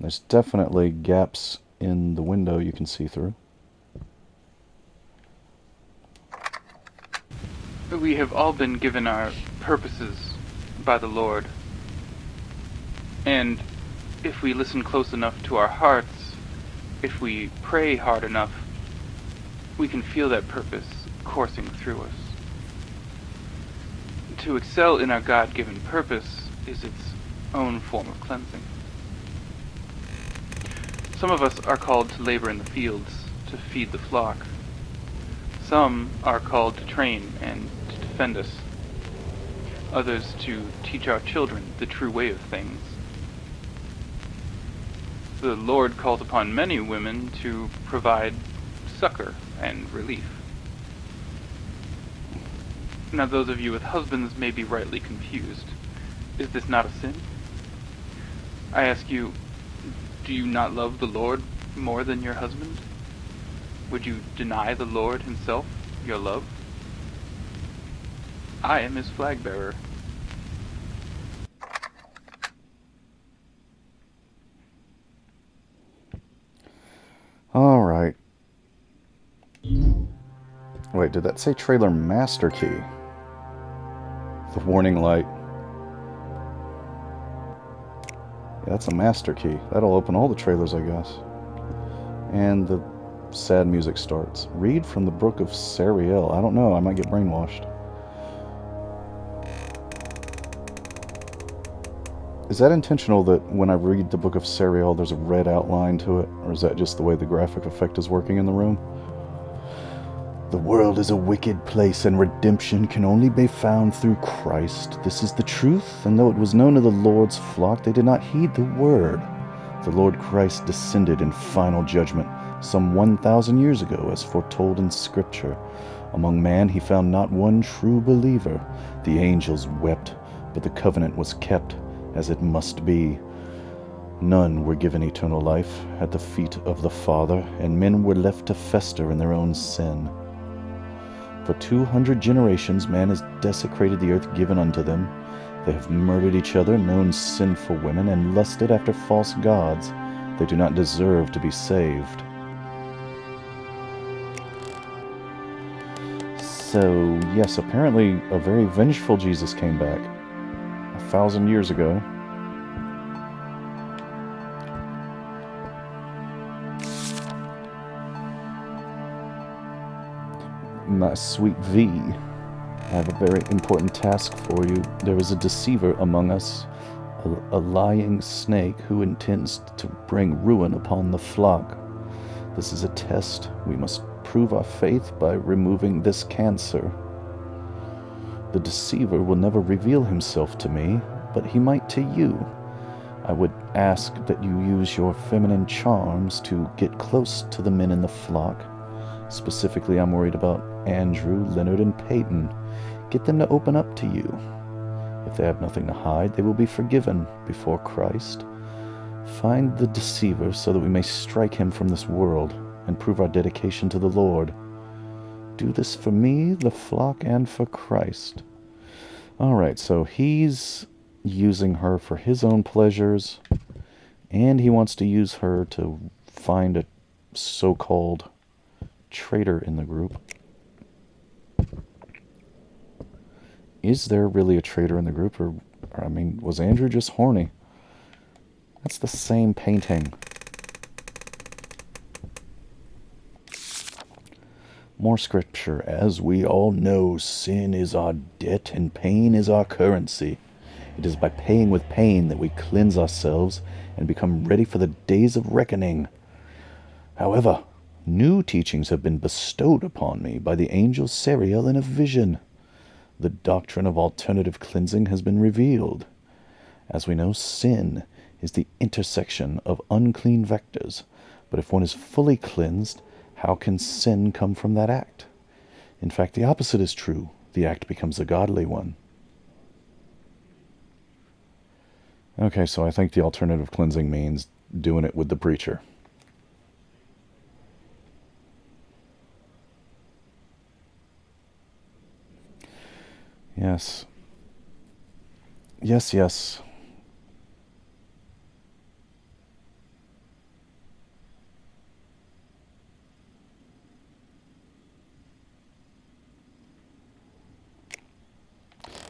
There's definitely gaps in the window you can see through. We have all been given our purposes by the Lord. And if we listen close enough to our hearts, if we pray hard enough, we can feel that purpose coursing through us. To excel in our God-given purpose is its own form of cleansing. Some of us are called to labor in the fields, to feed the flock. Some are called to train and to defend us. Others to teach our children the true way of things. The Lord calls upon many women to provide succor and relief. Now those of you with husbands may be rightly confused. Is this not a sin? I ask you, do you not love the Lord more than your husband? Would you deny the Lord himself your love? I am his flag bearer. All right. Wait, did that say trailer master key? The warning light. Yeah, that's a master key. That'll open all the trailers, I guess. And the sad music starts. Read from the book of Sariel. I don't know, I might get brainwashed. Is that intentional that when I read the book of Sariel there's a red outline to it? Or is that just the way the graphic effect is working in the room? The world is a wicked place, and redemption can only be found through Christ. This is the truth, and though it was known to the Lord's flock, they did not heed the word. The Lord Christ descended in final judgment some 1,000 years ago, as foretold in Scripture. Among man he found not one true believer. The angels wept, but the covenant was kept, as it must be. None were given eternal life at the feet of the Father, and men were left to fester in their own sin. For 200 generations man has desecrated the earth given unto them. They have murdered each other, known sinful women, and lusted after false gods. They do not deserve to be saved. So, yes, apparently a very vengeful Jesus came back 1,000 years ago. My sweet V, I have a very important task for you. There is a deceiver among us, a lying snake who intends to bring ruin upon the flock. This is a test. We must prove our faith by removing this cancer. The deceiver will never reveal himself to me, but he might to you. I would ask that you use your feminine charms to get close to the men in the flock. Specifically, I'm worried about Andrew, Leonard, and Peyton. Get them to open up to you. If they have nothing to hide, they will be forgiven before Christ. Find the deceiver so that we may strike him from this world and prove our dedication to the Lord. Do this for me, the flock, and for Christ. Alright, so he's using her for his own pleasures, and he wants to use her to find a so-called traitor in the group. Is there really a traitor in the group, or I mean, was Andrew just horny? That's the same painting. More scripture. As we all know, sin is our debt and pain is our currency. It is by paying with pain that we cleanse ourselves and become ready for the days of reckoning. However, new teachings have been bestowed upon me by the angel Sariel in a vision. The doctrine of alternative cleansing has been revealed. As we know, sin is the intersection of unclean vectors, but if one is fully cleansed, how can sin come from that act? In fact, the opposite is true. The act becomes a godly one. Okay, so I think the alternative cleansing means doing it with the preacher. Yes. Yes, yes.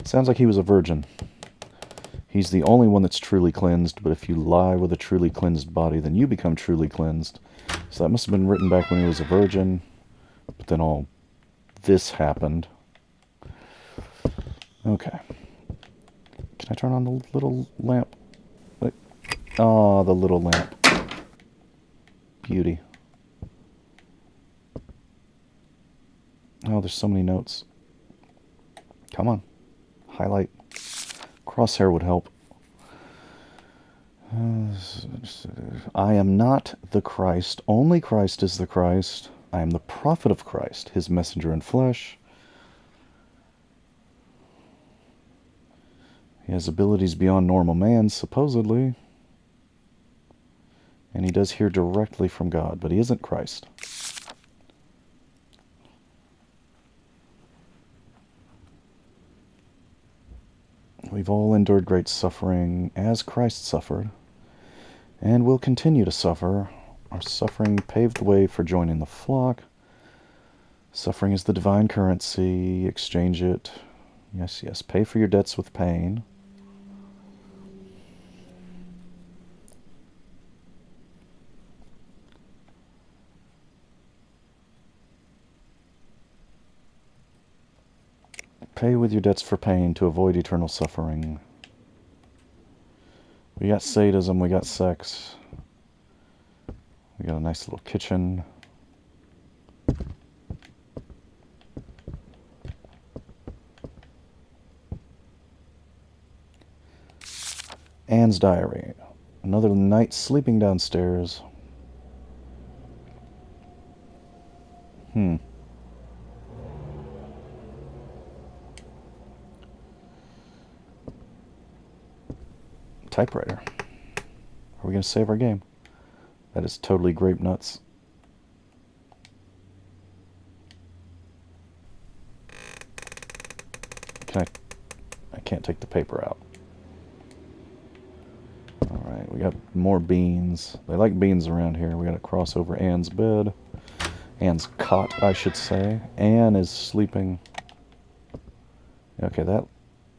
Sounds like he was a virgin. He's the only one that's truly cleansed, but if you lie with a truly cleansed body, then you become truly cleansed. So that must have been written back when he was a virgin, but then all this happened. Okay. Can I turn on the little lamp? Wait. Oh, the little lamp. Beauty. Oh, there's so many notes. Come on. Highlight. Crosshair would help. I am not the Christ. Only Christ is the Christ. I am the prophet of Christ, his messenger in flesh. He has abilities beyond normal man, supposedly. And he does hear directly from God, but he isn't Christ. We've all endured great suffering as Christ suffered, and will continue to suffer. Our suffering paved the way for joining the flock. Suffering is the divine currency. Exchange it. Yes, yes. Pay for your debts with pain. Pay with your debts for pain to avoid eternal suffering. We got sadism, we got sex. We got a nice little kitchen. Anne's diary. Another night sleeping downstairs. Typewriter. Are we going to save our game? That is totally grape nuts. I can't take the paper out. Alright, we got more beans. They like beans around here. We got to cross over Anne's bed. Anne's cot, I should say. Anne is sleeping. Okay, that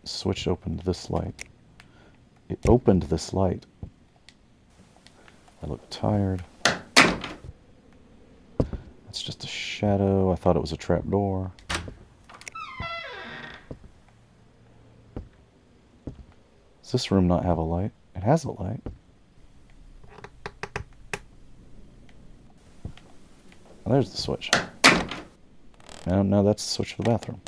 switch opened this light. It opened this light. I look tired. That's just a shadow. I thought it was a trap door. Does this room not have a light? It has a light. Oh, there's the switch. No, that's the switch for the bathroom.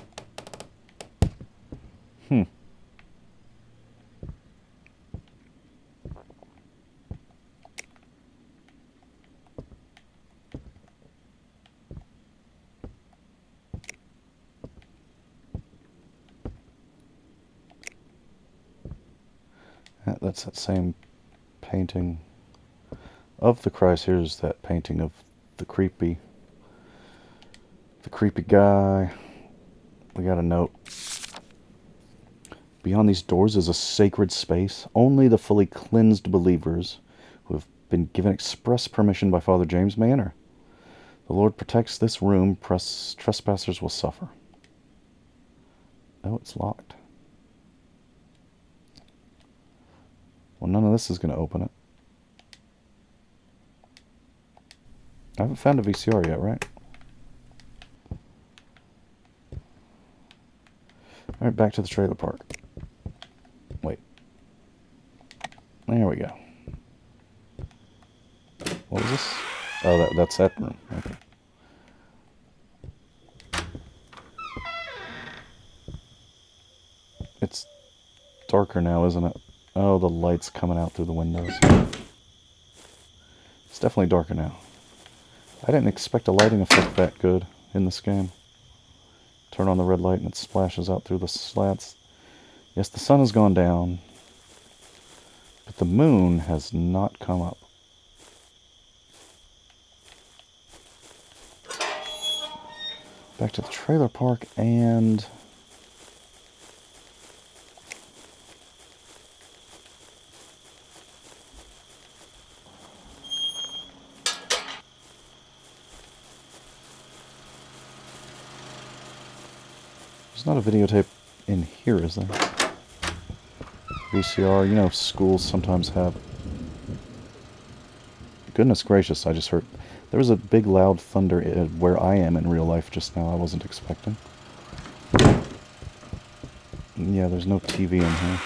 That's that same painting of the Christ. Here's that painting of the creepy guy. We got a note. Beyond these doors is a sacred space. Only the fully cleansed believers who have been given express permission by Father James may enter. The Lord protects this room. Trespassers will suffer. Oh, it's locked. Well, none of this is going to open it. I haven't found a VCR yet, right? Alright, back to the trailer park. Wait. There we go. What was this? Oh, that's that room. Okay. It's darker now, isn't it? Oh, the light's coming out through the windows. It's definitely darker now. I didn't expect a lighting effect that good in this game. Turn on the red light and it splashes out through the slats. Yes, the sun has gone down, but the moon has not come up. Back to the trailer park, and there's not a videotape in here, is there? VCR, you know, schools sometimes have. Goodness gracious, I just heard. There was a big loud thunder where I am in real life just now. I wasn't expecting. Yeah, there's no TV in here.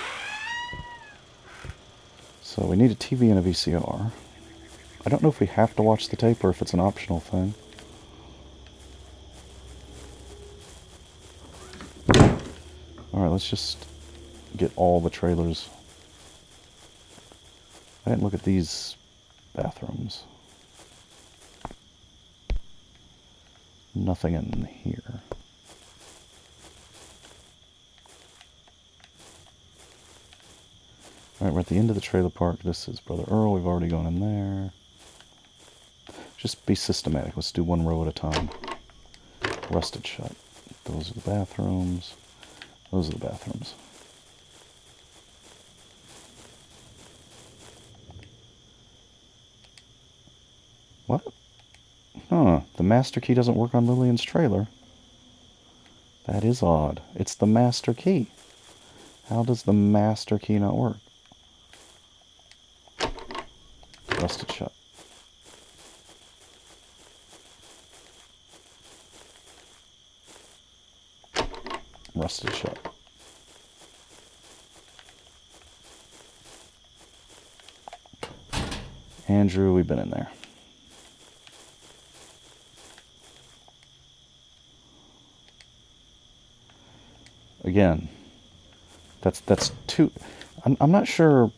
So we need a TV and a VCR. I don't know if we have to watch the tape or if it's an optional thing. Alright, let's just get all the trailers. I didn't look at these bathrooms. Nothing in here. Alright, we're at the end of the trailer park. This is Brother Earl. We've already gone in there. Just be systematic. Let's do one row at a time. Rusted shut. Those are the bathrooms. Those are the bathrooms. What? Huh. The master key doesn't work on Lillian's trailer. That is odd. It's the master key. How does the master key not work? Rusted shut. Rusted shut. Andrew, we've been in there. Again, that's too... I'm not sure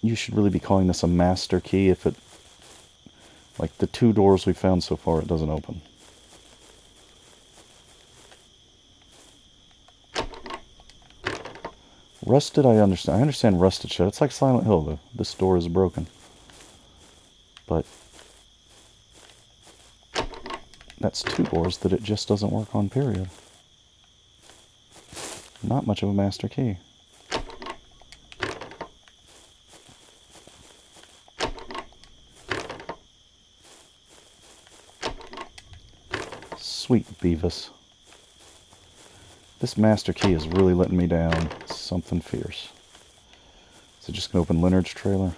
you should really be calling this a master key if it... Like, the 2 doors we found so far, it doesn't open. Rusted, I understand. I understand rusted shut. It's like Silent Hill. This door is broken. But... that's 2 doors that it just doesn't work on, period. Not much of a master key. Sweet Beavis. This master key is really letting me down. Something fierce. Is it just going to open Leonard's trailer?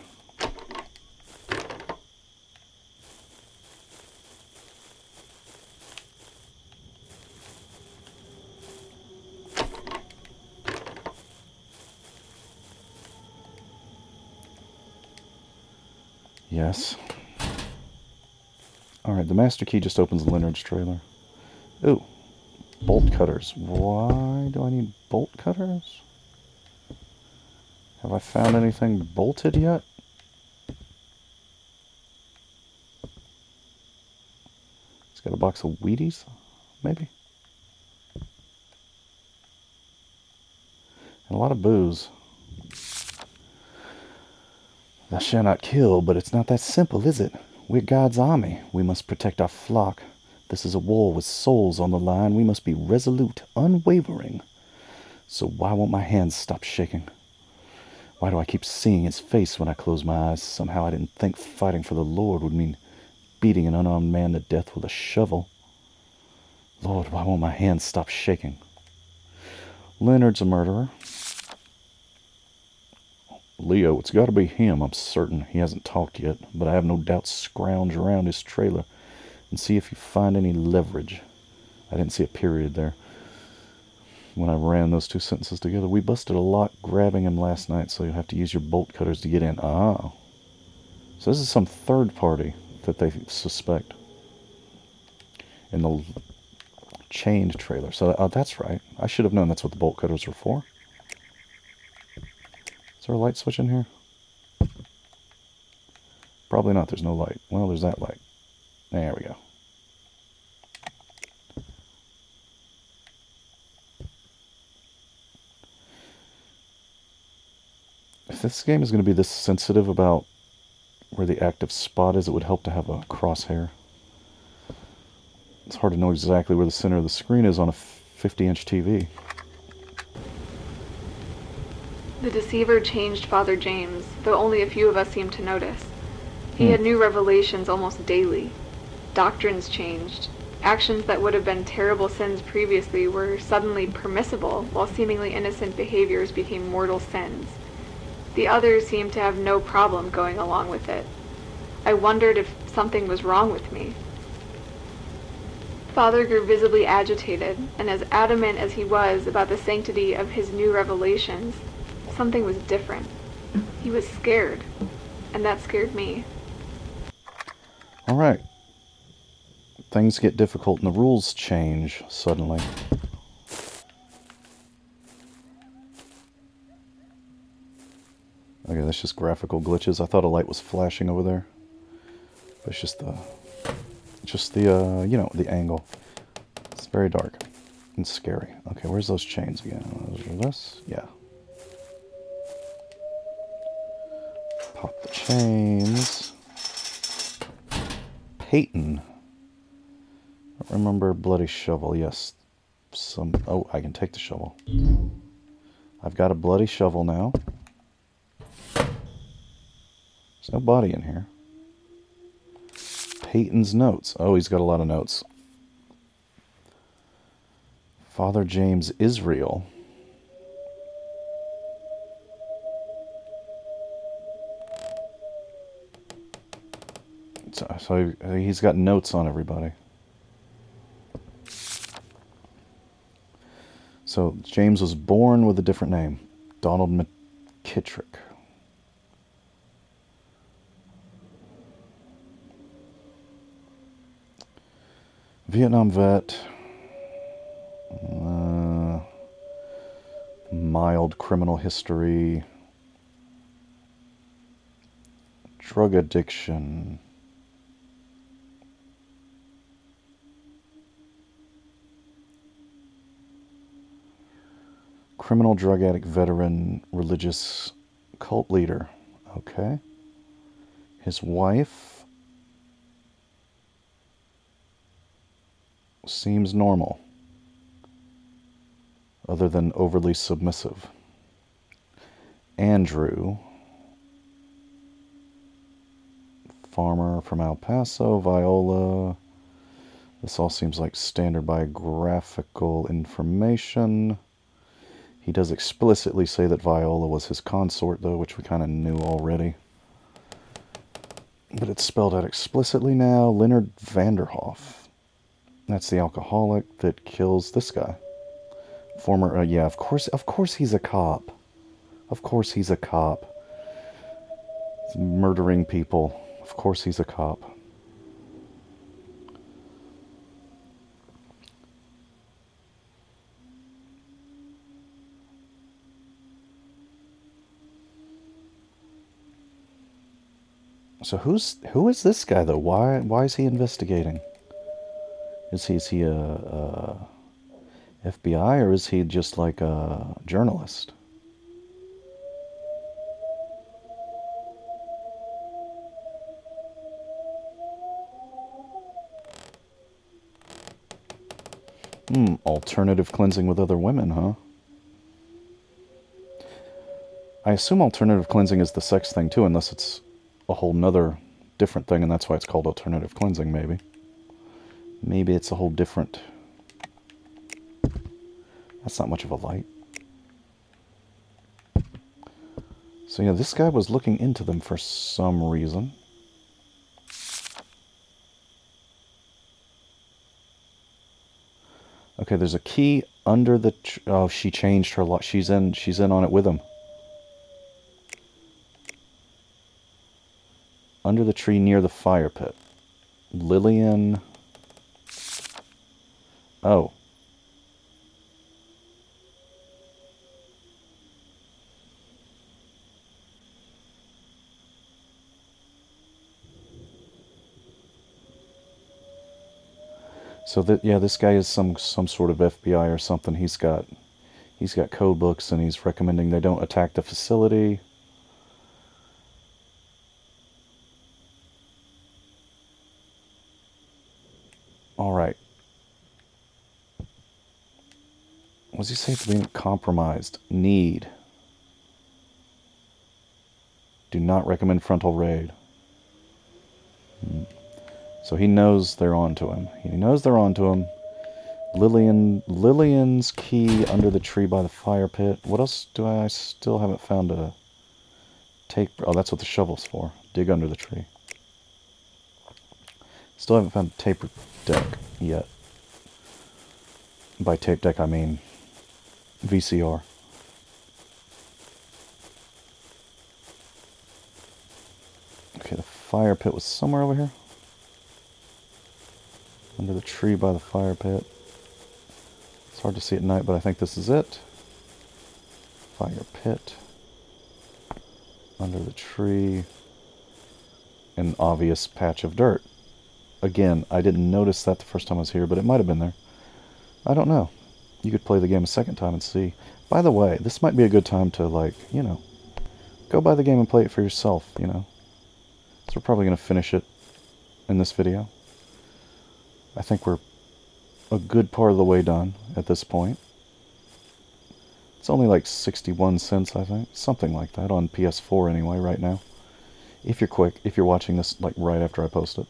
Yes. Alright, the master key just opens Leonard's trailer. Ooh. Bolt cutters. Why do I need bolt cutters? Have I found anything bolted yet? It's got a box of Wheaties, maybe? And a lot of booze. Thou shalt not kill, but it's not that simple, is it? We're God's army. We must protect our flock. This is a war with souls on the line. We must be resolute, unwavering. So why won't my hands stop shaking? Why do I keep seeing his face when I close my eyes? Somehow I didn't think fighting for the Lord would mean beating an unarmed man to death with a shovel. Lord, why won't my hands stop shaking? Leonard's a murderer. Leo, it's got to be him, I'm certain. He hasn't talked yet, but I have no doubt scrounge around his trailer and see if you find any leverage. I didn't see a period there when I ran those 2 sentences together. We busted a lock grabbing him last night, so you'll have to use your bolt cutters to get in. Ah. So this is some third party that they suspect in the chained trailer. So that's right. I should have known that's what the bolt cutters were for. Is there a light switch in here? Probably not. There's no light. Well, there's that light. There we go. If this game is going to be this sensitive about where the active spot is, it would help to have a crosshair. It's hard to know exactly where the center of the screen is on a 50-inch TV. The deceiver changed Father James, though only a few of us seemed to notice. He had new revelations almost daily. Doctrines changed. Actions that would have been terrible sins previously were suddenly permissible, while seemingly innocent behaviors became mortal sins. The others seemed to have no problem going along with it. I wondered if something was wrong with me. Father grew visibly agitated, and as adamant as he was about the sanctity of his new revelations, something was different. He was scared, and that scared me. All right. Things get difficult and the rules change suddenly. Okay, that's just graphical glitches. I thought a light was flashing over there. But it's just the, you know, the angle. It's very dark and scary. Okay, where's those chains again? Those are this? Yeah. Pop the chains. Peyton. I don't remember bloody shovel. Yes. Oh, I can take the shovel. I've got a bloody shovel now. There's no body in here. Peyton's notes. Oh, he's got a lot of notes. Father James Israel. So he's got notes on everybody. So James was born with a different name. Donald McKittrick. Vietnam vet. Mild criminal history. Drug addiction. Criminal drug addict, veteran, religious cult leader. Okay. His wife seems normal, other than overly submissive. Andrew, farmer from El Paso. Viola. This all seems like standard biographical information. He does explicitly say that Viola was his consort, though, which we kind of knew already. But it's spelled out explicitly now. Leonard Vanderhoff. That's the alcoholic that kills this guy. Former, yeah, of course he's a cop. Of course he's a cop. He's murdering people. Of course he's a cop. So who is this guy though? Why is he investigating? Is he a FBI, or is he just like a journalist? Alternative cleansing with other women, huh? I assume alternative cleansing is the sex thing too, unless it's a whole nother different thing, and that's why it's called alternative cleansing, maybe. Maybe it's a whole different... That's not much of a light. So yeah, this guy was looking into them for some reason. Okay, there's a key under the... Oh, she changed her lock. She's in on it with him. Under the tree near the fire pit. Lillian... Oh. So yeah, this guy is some sort of FBI or something. He's got code books, and he's recommending they don't attack the facility. All right. What does he say at the beginning? Compromised. Need. Do not recommend frontal raid. So he knows they're on to him. He knows they're on to him. Lillian's key under the tree by the fire pit. What else do I still haven't found a tape? Oh, that's what the shovel's for. Dig under the tree. Still haven't found a tape deck yet. By tape deck, I mean VCR. Okay, the fire pit was somewhere over here. Under the tree by the fire pit. It's hard to see at night, but I think this is it. Fire pit. Under the tree. An obvious patch of dirt. Again, I didn't notice that the first time I was here, but it might have been there. I don't know. You could play the game a second time and see. By the way, this might be a good time to, like, you know, go buy the game and play it for yourself, you know. So we're probably going to finish it in this video. I think we're a good part of the way done at this point. It's only like 61 cents, I think. Something like that on PS4 anyway right now. If you're quick, if you're watching this like right after I post it.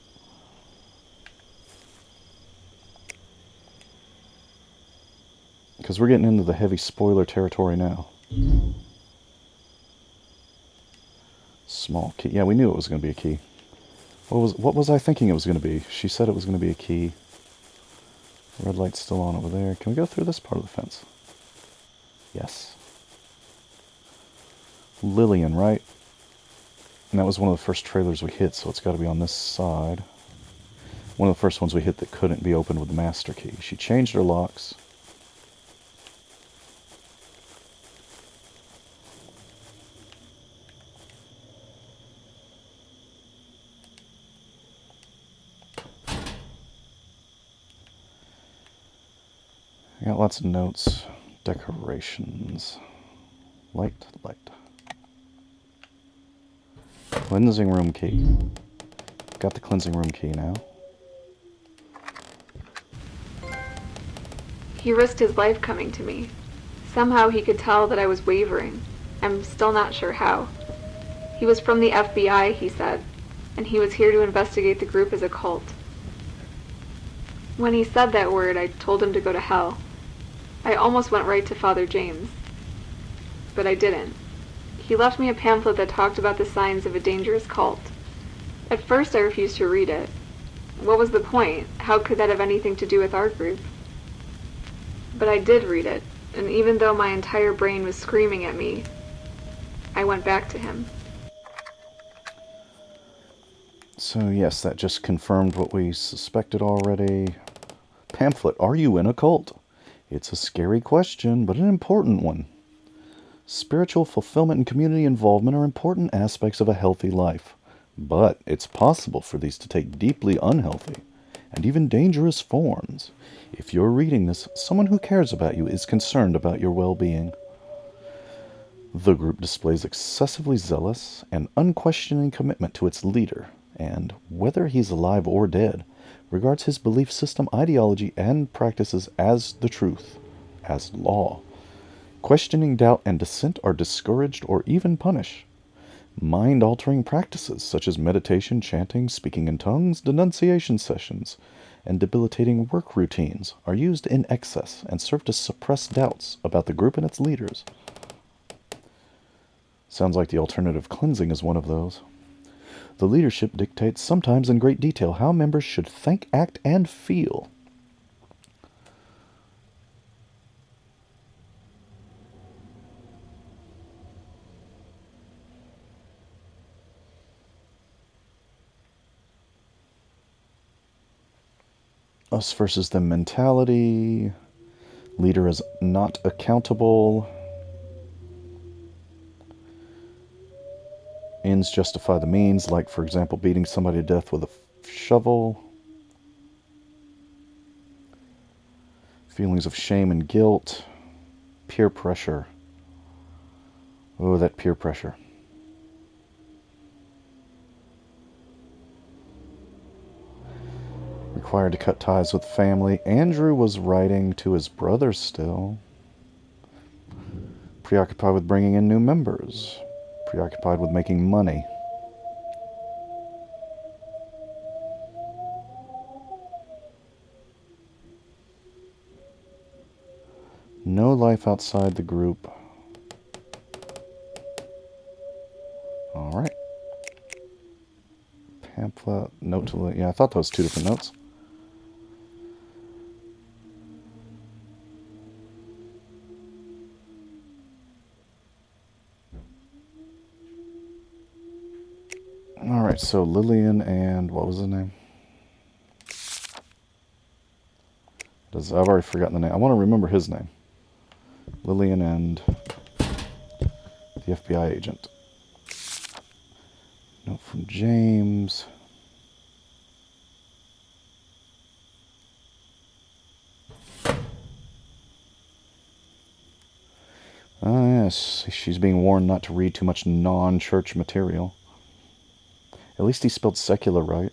Because we're getting into the heavy spoiler territory now. Small key. Yeah, we knew it was going to be a key. What was I thinking it was going to be? She said it was going to be a key. Red light's still on over there. Can we go through this part of the fence? Yes. Lillian, right? And that was one of the first trailers we hit, so it's got to be on this side. One of the first ones we hit that couldn't be opened with the master key. She changed her locks. I got lots of notes, decorations, light. Cleansing room key. Got the cleansing room key now. He risked his life coming to me. Somehow he could tell that I was wavering. I'm still not sure how. He was from the FBI, he said, and he was here to investigate the group as a cult. When he said that word, I told him to go to hell. I almost went right to Father James. But I didn't. He left me a pamphlet that talked about the signs of a dangerous cult. At first I refused to read it. What was the point? How could that have anything to do with our group? But I did read it, and even though my entire brain was screaming at me, I went back to him. So yes, that just confirmed what we suspected already. Pamphlet, are you in a cult? It's a scary question, but an important one. Spiritual fulfillment and community involvement are important aspects of a healthy life, but it's possible for these to take deeply unhealthy and even dangerous forms. If you're reading this, someone who cares about you is concerned about your well-being. The group displays excessively zealous and unquestioning commitment to its leader, and, whether he's alive or dead, regards his belief system, ideology, and practices as the truth, as law. Questioning, doubt, and dissent are discouraged or even punished. Mind-altering practices such as meditation, chanting, speaking in tongues, denunciation sessions, and debilitating work routines are used in excess and serve to suppress doubts about the group and its leaders. Sounds like the alternative cleansing is one of those. The leadership dictates, sometimes in great detail, how members should think, act, and feel. Us versus them mentality. Leader is not accountable. Ends justify the means, like, for example, beating somebody to death with a shovel. Feelings of shame and guilt. Peer pressure. Oh, that peer pressure. Required to cut ties with family. Andrew was writing to his brother still. Preoccupied with bringing in new members. Preoccupied with making money. No life outside the group. Alright. Pamphlet, note to... Yeah, I thought those two different notes. Alright, so Lillian and... what was his name? I've already forgotten the name. I want to remember his name. Lillian and the FBI agent. Note from James. Ah, yes. She's being warned not to read too much non-church material. At least he spelled secular right.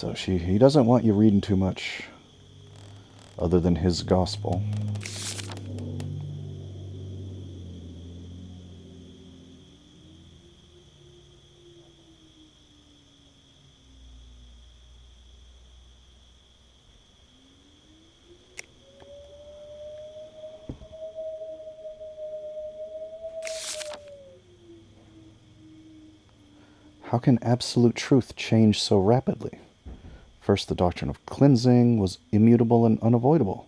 So he doesn't want you reading too much other than his gospel. How can absolute truth change so rapidly? First, the doctrine of cleansing was immutable and unavoidable.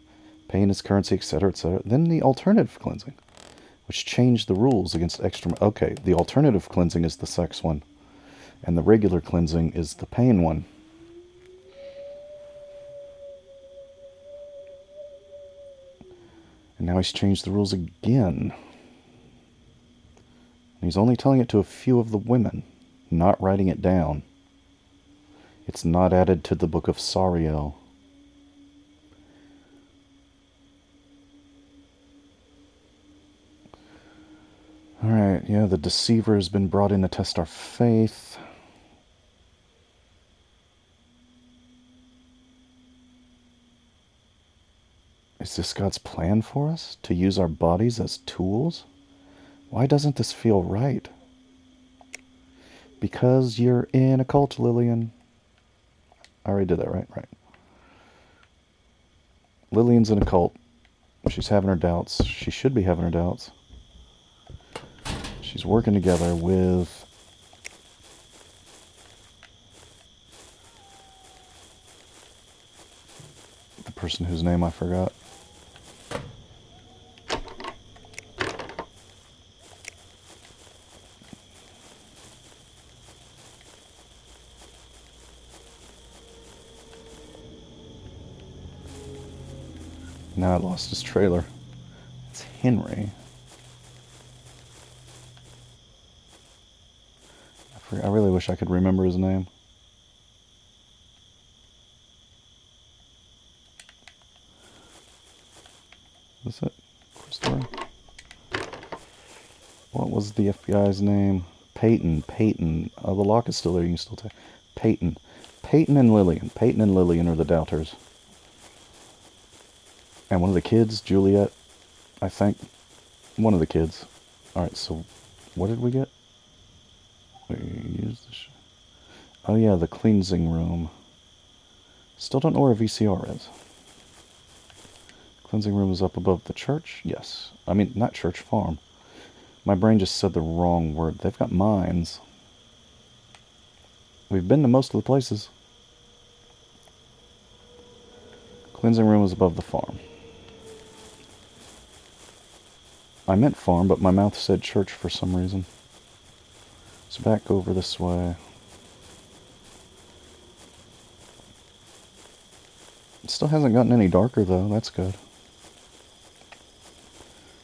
Pain is currency, etc., etc. Then the alternative cleansing, which changed the rules against extra... Okay, the alternative cleansing is the sex one, and the regular cleansing is the pain one. And now he's changed the rules again. And he's only telling it to a few of the women, not writing it down. It's not added to the book of Sariel. Alright, yeah, the deceiver has been brought in to test our faith. Is this God's plan for us? To use our bodies as tools? Why doesn't this feel right? Because you're in a cult, Lillian. I already did that, right? Right. Lillian's in a cult. She's having her doubts. She should be having her doubts. She's working together with... the person whose name I forgot. Now I lost his trailer. It's Henry. I really wish I could remember his name. Is it Christopher? What was the FBI's name? Peyton. The lock is still there. You can still take Peyton. Peyton and Lillian. Peyton and Lillian are the doubters. And one of the kids, Juliet, I think. One of the kids. Alright, so what did we get? We used this. Oh yeah, the cleansing room. Still don't know where a VCR is. Cleansing room is up above the church? Yes. I mean, not church, farm. My brain just said the wrong word. They've got mines. We've been to most of the places. Cleansing room is above the farm. I meant farm, but my mouth said church for some reason. So back over this way. It still hasn't gotten any darker, though. That's good.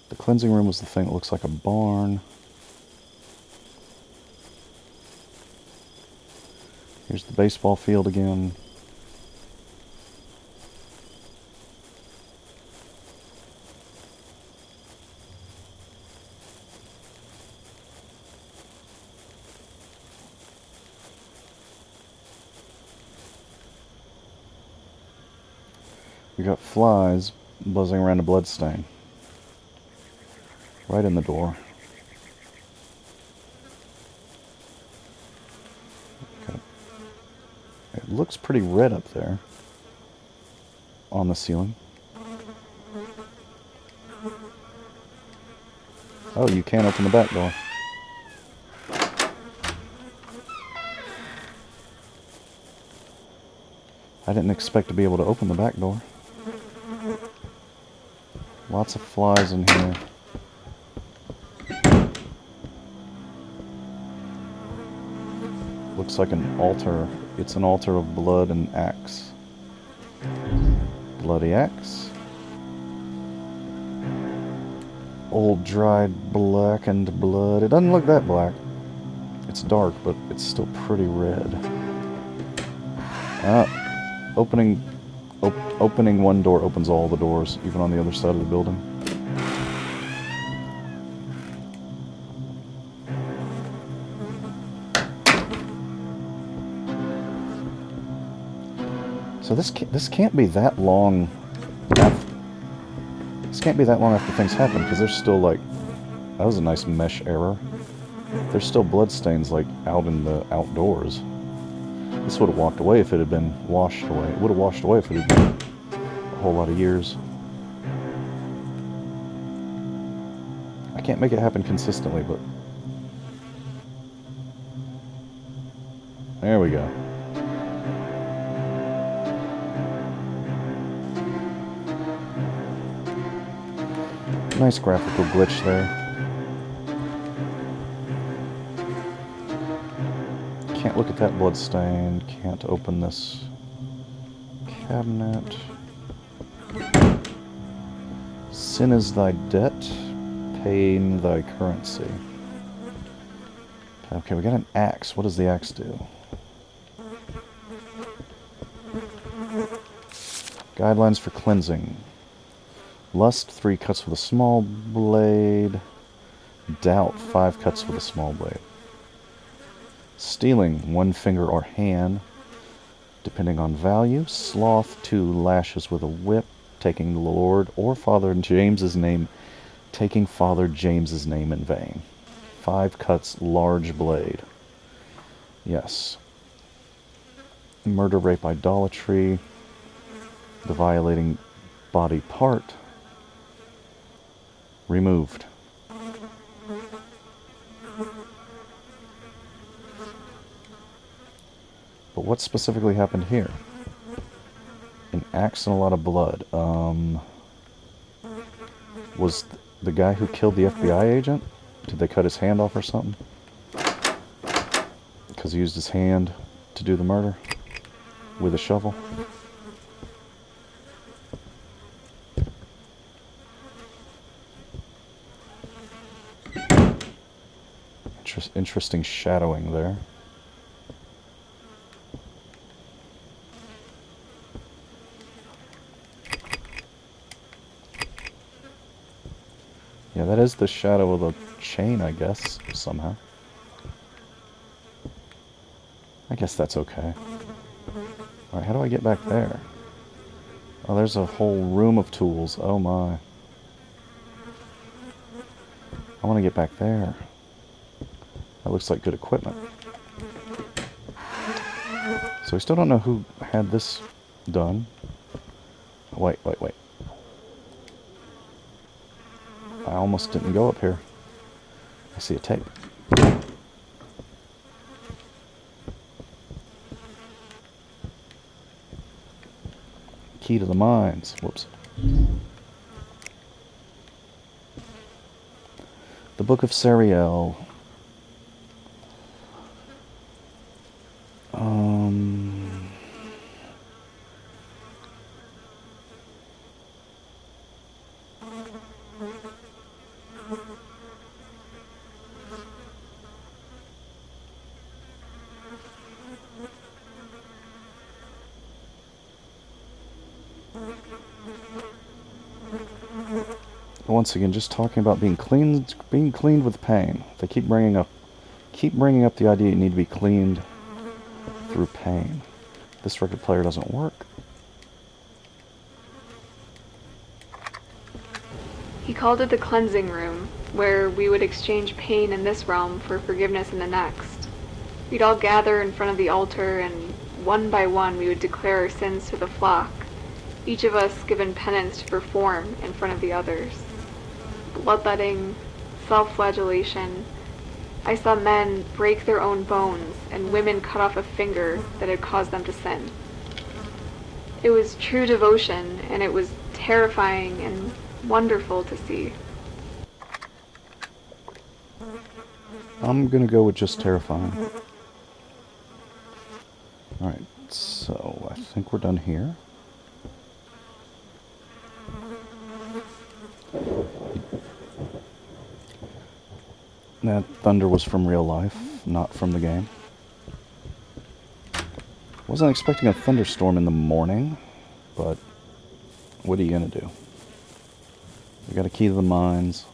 The cleansing room was the thing that looks like a barn. Here's the baseball field again. We got flies buzzing around a bloodstain. Right in the door. Okay. It looks pretty red up there. On the ceiling. Oh, you can't open the back door. I didn't expect to be able to open the back door. Lots of flies in here. Looks like an altar. It's an altar of blood and axe. Bloody axe. Old dried blackened blood. It doesn't look that black. It's dark, but it's still pretty red. Opening one door opens all the doors, even on the other side of the building. So this can't be that long. This can't be that long after things happen, because there's still like, that was a nice mesh error. There's still bloodstains like out in the outdoors. This would have walked away if it had been washed away. It would have washed away if it had been a whole lot of years. I can't make it happen consistently, but there we go. Nice graphical glitch there. Can't look at that bloodstain. Can't open this cabinet. Sin is thy debt, pain thy currency. Okay, we got an axe. What does the axe do? Guidelines for cleansing. Lust, 3 cuts with a small blade. Doubt, 5 cuts with a small blade. Stealing, 1 finger or hand, depending on value. Sloth, 2 lashes with a whip, taking the Lord or Father James's name, taking Father James's name in vain. 5 cuts, large blade. Yes. Murder, rape, idolatry. The violating body part. Removed. But what specifically happened here? An axe and a lot of blood. Was the guy who killed the FBI agent? Did they cut his hand off or something? Because he used his hand to do the murder with a shovel. Interesting shadowing there. Yeah, that is the shadow of the chain, I guess, somehow. I guess that's okay. Alright, how do I get back there? Oh, there's a whole room of tools. Oh my. I want to get back there. That looks like good equipment. So we still don't know who had this done. Wait. I almost didn't go up here. I see a tape. Key to the mines. Whoops. The Book of Sariel. Once again, just talking about being cleaned with pain. They keep bringing up the idea you need to be cleaned through pain. This record player doesn't work. He called it the cleansing room, where we would exchange pain in this realm for forgiveness in the next. We'd all gather in front of the altar, and one by one we would declare our sins to the flock, each of us given penance to perform in front of the others. Bloodletting, self-flagellation. I saw men break their own bones and women cut off a finger that had caused them to sin. It was true devotion, and it was terrifying and wonderful to see. I'm gonna go with just terrifying. Alright, so I think we're done here. That thunder was from real life, not from the game. Wasn't expecting a thunderstorm in the morning, but what are you gonna do? We got a key to the mines.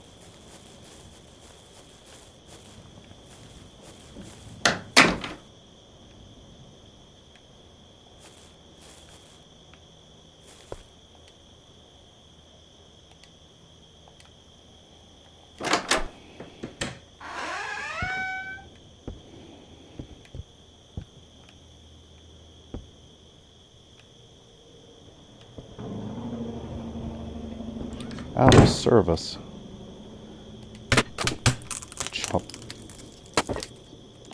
Out of service. Chop.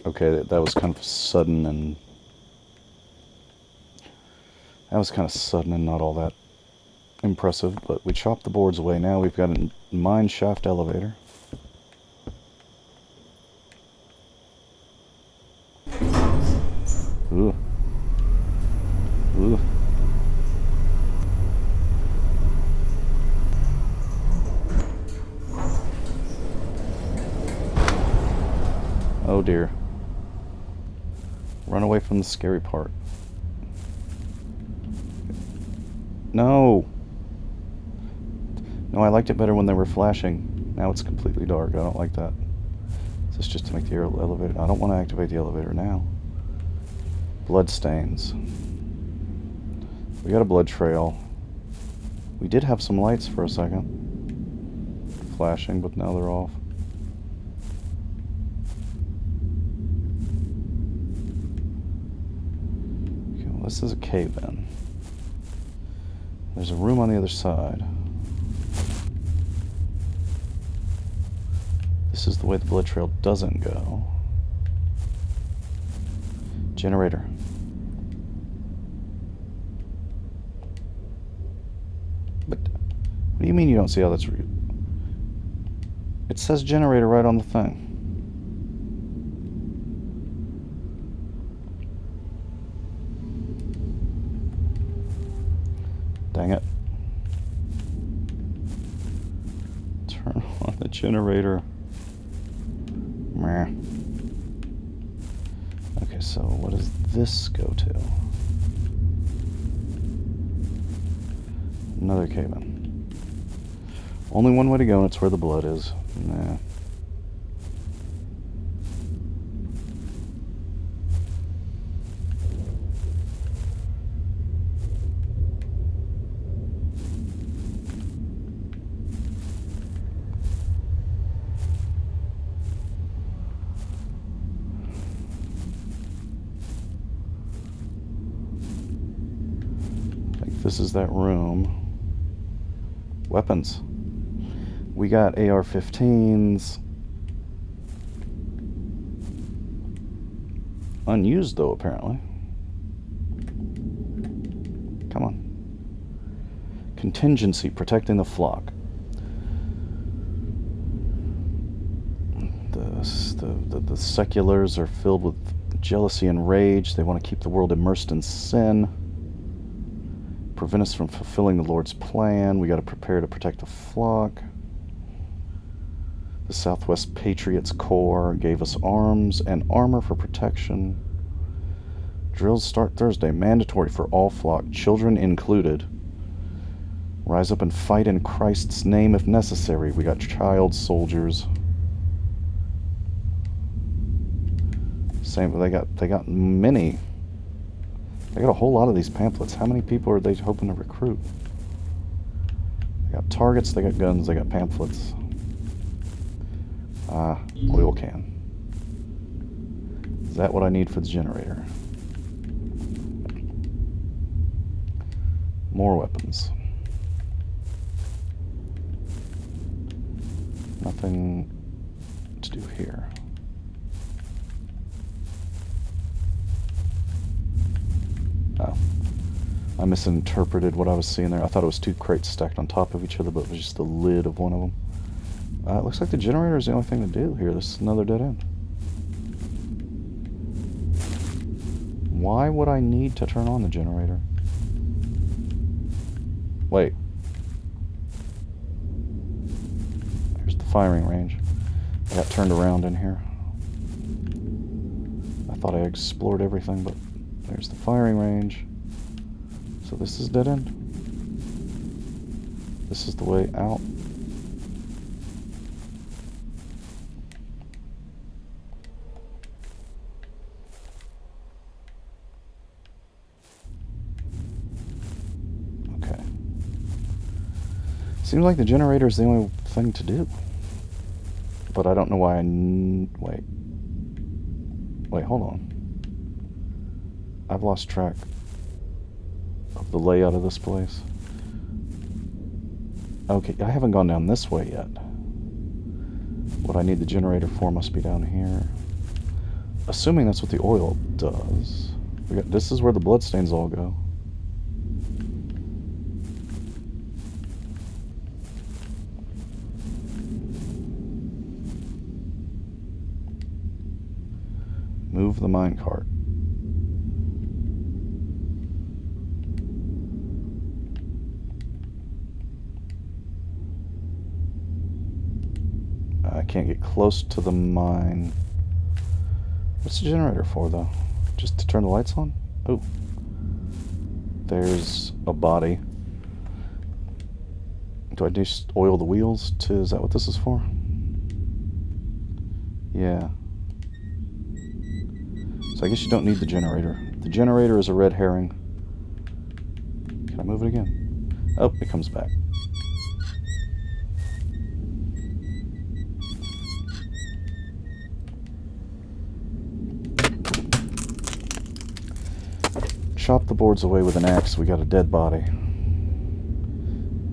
Okay, that was kind of sudden and... That was kind of sudden and not all that impressive, but we chopped the boards away. Now we've got a mine shaft elevator. Ooh. Ooh. Oh dear. Run away from the scary part. No! No, I liked it better when they were flashing. Now it's completely dark. I don't like that. Is this just to make the elevator? I don't want to activate the elevator now. Blood stains. We got a blood trail. We did have some lights for a second. Flashing, but now they're off. Okay, well, this is a cave-in. There's a room on the other side. This is the way the blood trail doesn't go. Generator. But what do you mean you don't see how that's real? It says generator right on the thing. Dang it. Turn on the generator. Meh. Okay, so what does this go to? Another cave-in. Only one way to go, and it's where the blood is. Nah. This is that room. Weapons. We got AR-15s. Unused, though, apparently. Come on. Contingency, protecting the flock. The seculars are filled with jealousy and rage. They want to keep the world immersed in sin. Prevent us from fulfilling the Lord's plan. We got to prepare to protect the flock. The Southwest Patriots Corps gave us arms and armor for protection. Drills start Thursday. Mandatory for all flock, children included. Rise up and fight in Christ's name if necessary. We got child soldiers. Same. They got many. They got a whole lot of these pamphlets. How many people are they hoping to recruit? They got targets, they got guns, they got pamphlets. Oil can. Is that what I need for the generator? More weapons. Nothing to do here. Oh. I misinterpreted what I was seeing there. I thought it was two crates stacked on top of each other, but it was just the lid of one of them. It looks like the generator is the only thing to do here. This is another dead end. Why would I need to turn on the generator? Wait. Here's the firing range. I got turned around in here. I thought I explored everything, but there's the firing range. So this is dead end. This is the way out. Okay. Seems like the generator is the only thing to do. But I don't know why wait. Wait, hold on. I've lost track of the layout of this place. Okay, I haven't gone down this way yet. What I need the generator for must be down here. Assuming that's what the oil does. This is where the bloodstains all go. Move the minecart. I can't get close to the mine. What's the generator for, though? Just to turn the lights on? Oh. There's a body. Do I just oil the wheels to... Is that what this is for? Yeah. So I guess you don't need the generator. The generator is a red herring. Can I move it again? Oh, it comes back. Chop the boards away with an axe. We got a dead body.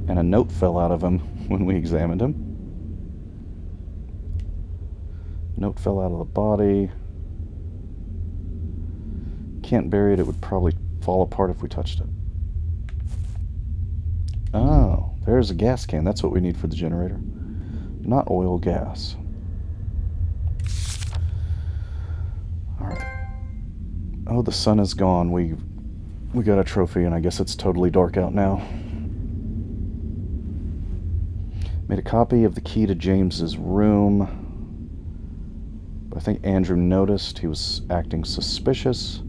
And a note fell out of him when we examined him. Note fell out of the body. Can't bury it. It would probably fall apart if we touched it. Oh, there's a gas can. That's what we need for the generator. Not oil, gas. Alright. Oh, the sun is gone. We got a trophy, and I guess it's totally dark out now. Made a copy of the key to James's room. I think Andrew noticed he was acting suspicious.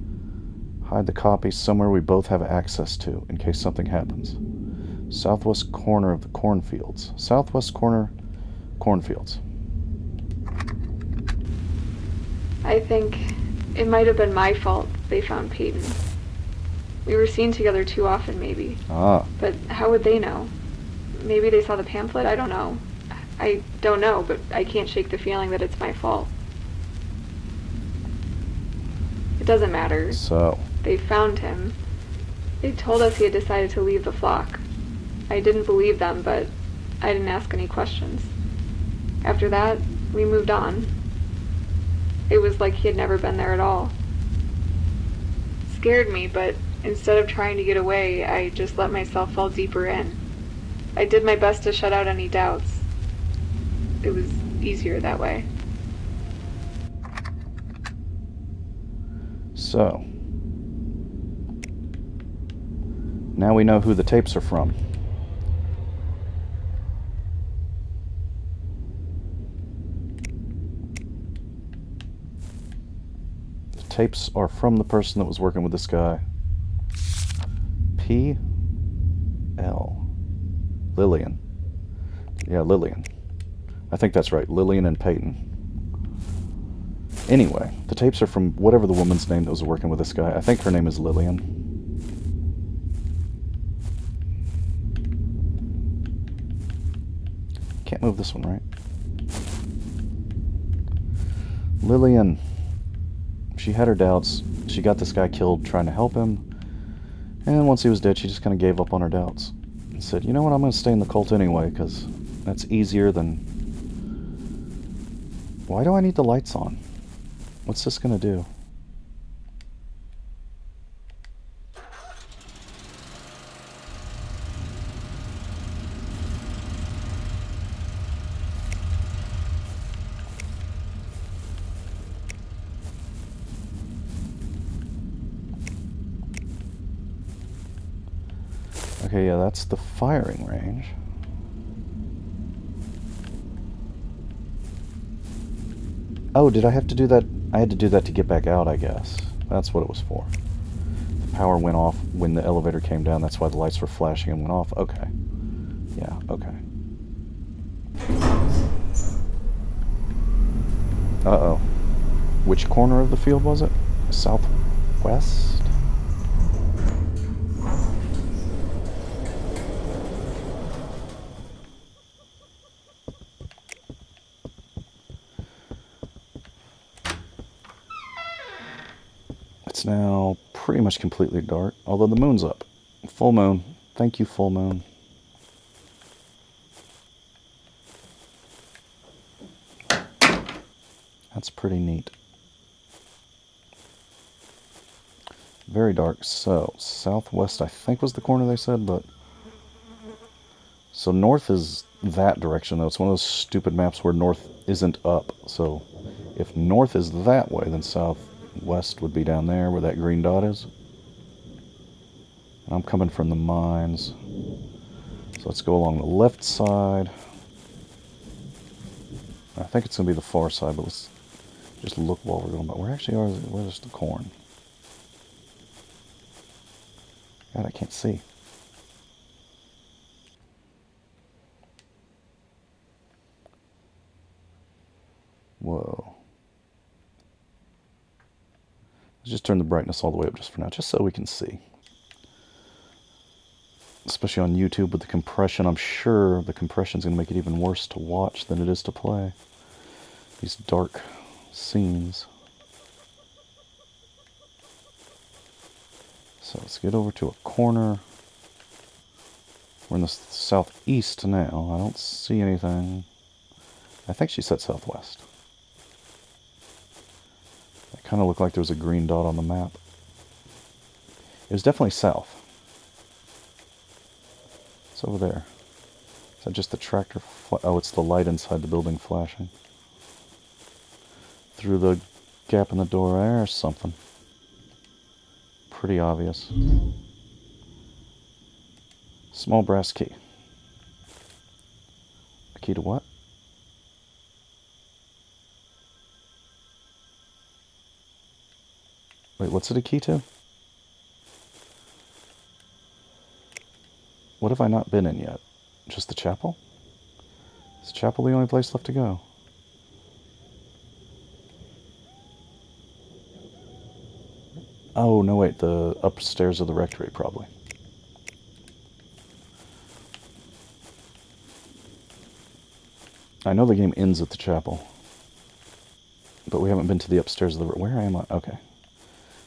Hide the copy somewhere we both have access to, in case something happens. Southwest corner of the cornfields. Southwest corner, cornfields. I think it might have been my fault they found Peyton. We were seen together too often, maybe. Ah. But how would they know? Maybe they saw the pamphlet? I don't know. I don't know, but I can't shake the feeling that it's my fault. It doesn't matter. So. They found him. They told us he had decided to leave the flock. I didn't believe them, but I didn't ask any questions. After that, we moved on. It was like he had never been there at all. Scared me, but instead of trying to get away, I just let myself fall deeper in. I did my best to shut out any doubts. It was easier that way. So. Now we know who the tapes are from. The tapes are from the person that was working with this guy. P.L. Lillian. Yeah, Lillian. I think that's right. Lillian and Peyton. Anyway, the tapes are from whatever the woman's name that was working with this guy. I think her name is Lillian. Can't move this one, right? Lillian. She had her doubts. She got this guy killed trying to help him. And once he was dead, she just kind of gave up on her doubts. And said, you know what, I'm going to stay in the cult anyway, because that's easier than... Why do I need the lights on? What's this going to do? Okay, yeah, that's the firing range. Oh, did I have to do that? I had to do that to get back out, I guess. That's what it was for. The power went off when the elevator came down. That's why the lights were flashing and went off. Okay. Yeah, okay. Uh-oh. Which corner of the field was it? Southwest? It's now pretty much completely dark, although the moon's up. Full moon. Thank you, full moon. That's pretty neat. Very dark. So, southwest I think was the corner they said, but... So north is that direction, though. It's one of those stupid maps where north isn't up. So, if north is that way, then southwest would be down there where that green dot is. And I'm coming from the mines. So let's go along the left side. I think it's going to be the far side, but let's just look while we're going by. Where actually where's the corn? God, I can't see. Whoa. Let's just turn the brightness all the way up just for now, just so we can see. Especially on YouTube with the compression, I'm sure the compression's going to make it even worse to watch than it is to play. These dark scenes. So let's get over to a corner. We're in the southeast now. I don't see anything. I think she said southwest. It kind of looked like there was a green dot on the map. It was definitely south. It's over there. Is that just the tractor? Oh, it's the light inside the building flashing. Through the gap in the door, there's something. Pretty obvious. Small brass key. A key to what? Wait, what's it a key to? What have I not been in yet? Just the chapel? Is the chapel the only place left to go? Oh, no wait, the upstairs of the rectory, probably. I know the game ends at the chapel. But we haven't been to the upstairs of the... Where am I? Okay.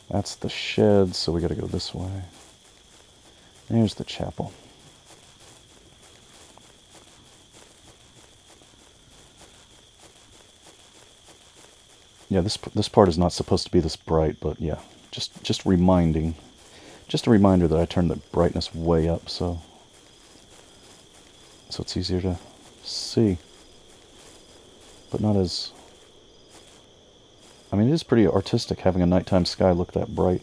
That's the shed, so we gotta go this way. There's the chapel. Yeah, this part is not supposed to be this bright, but yeah, just reminding, just a reminder that I turned the brightness way up, so it's easier to see, but not as. I mean, it is pretty artistic having a nighttime sky look that bright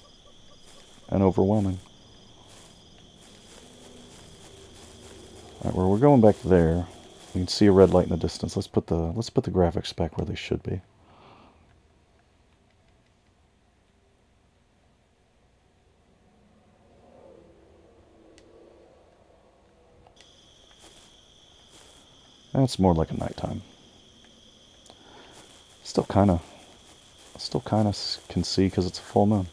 and overwhelming. All right, well, we're going back there. You can see a red light in the distance. Let's put the graphics back where they should be. That's more like a nighttime. Still kind of can see because it's a full moon.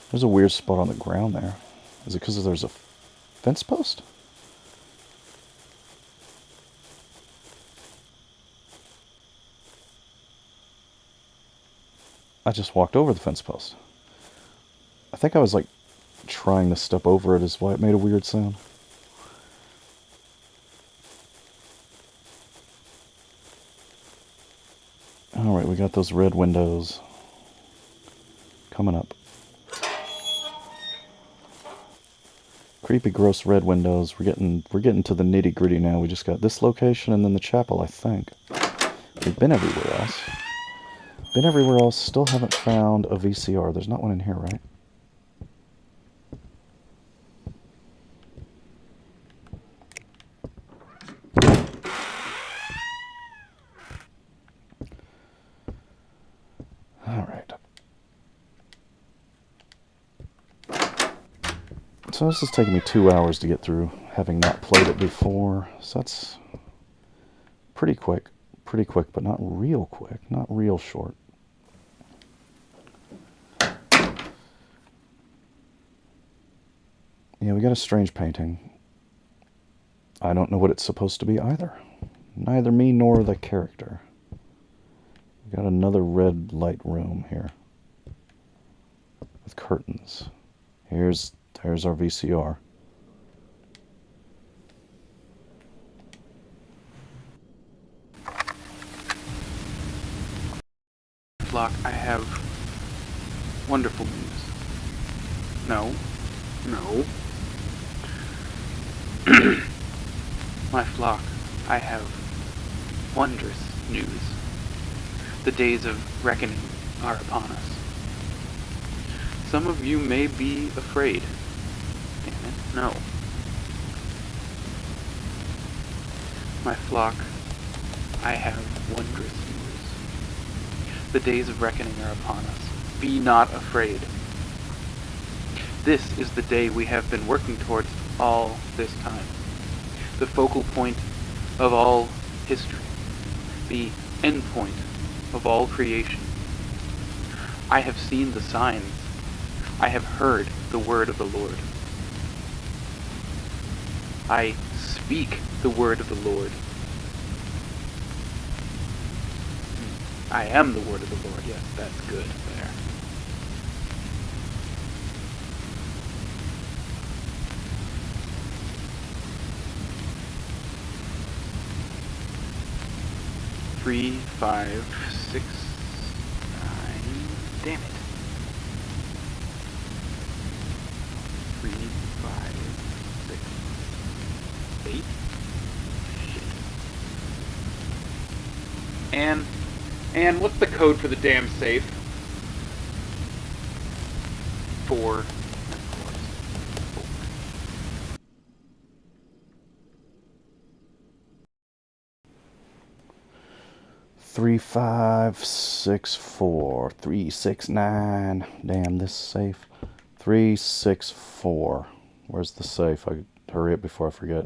There's a weird spot on the ground there. Is it because there's a fence post? I just walked over the fence post. I think I was like trying to step over it is why it made a weird sound. Alright, we got those red windows coming up. Creepy, gross red windows. We're getting to the nitty gritty now. We just got this location and then the chapel, I think. We've been everywhere else. Been everywhere else. Still haven't found a VCR. There's not one in here, right? Alright. So this is taking me 2 hours to get through, having not played it before. So that's pretty quick. Pretty quick, but not real quick. Not real short. Yeah, we got a strange painting. I don't know what it's supposed to be either. Neither me nor the character. We got another red light room here. With curtains. There's our VCR. Flock, I have wonderful news. No. My flock, I have wondrous news. The days of reckoning are upon us. Some of you may be afraid. Damn it, no. My flock, I have wondrous news. The days of reckoning are upon us. Be not afraid. This is the day we have been working towards all this time. The focal point of all history. The end point of all creation. I have seen the signs. I have heard the word of the Lord. I speak the word of the Lord. I am the word of the Lord. Yes, that's good there. Three, 5, 6, 9. Damn it. 3, 5, 6, 8. Shit. And what's the code for the damn safe? 4. Of course. 4. 3, 5, 6, 4, 3, 6, 9. Damn, this safe. 3, 6, 4. Where's the safe? I hurry up before I forget.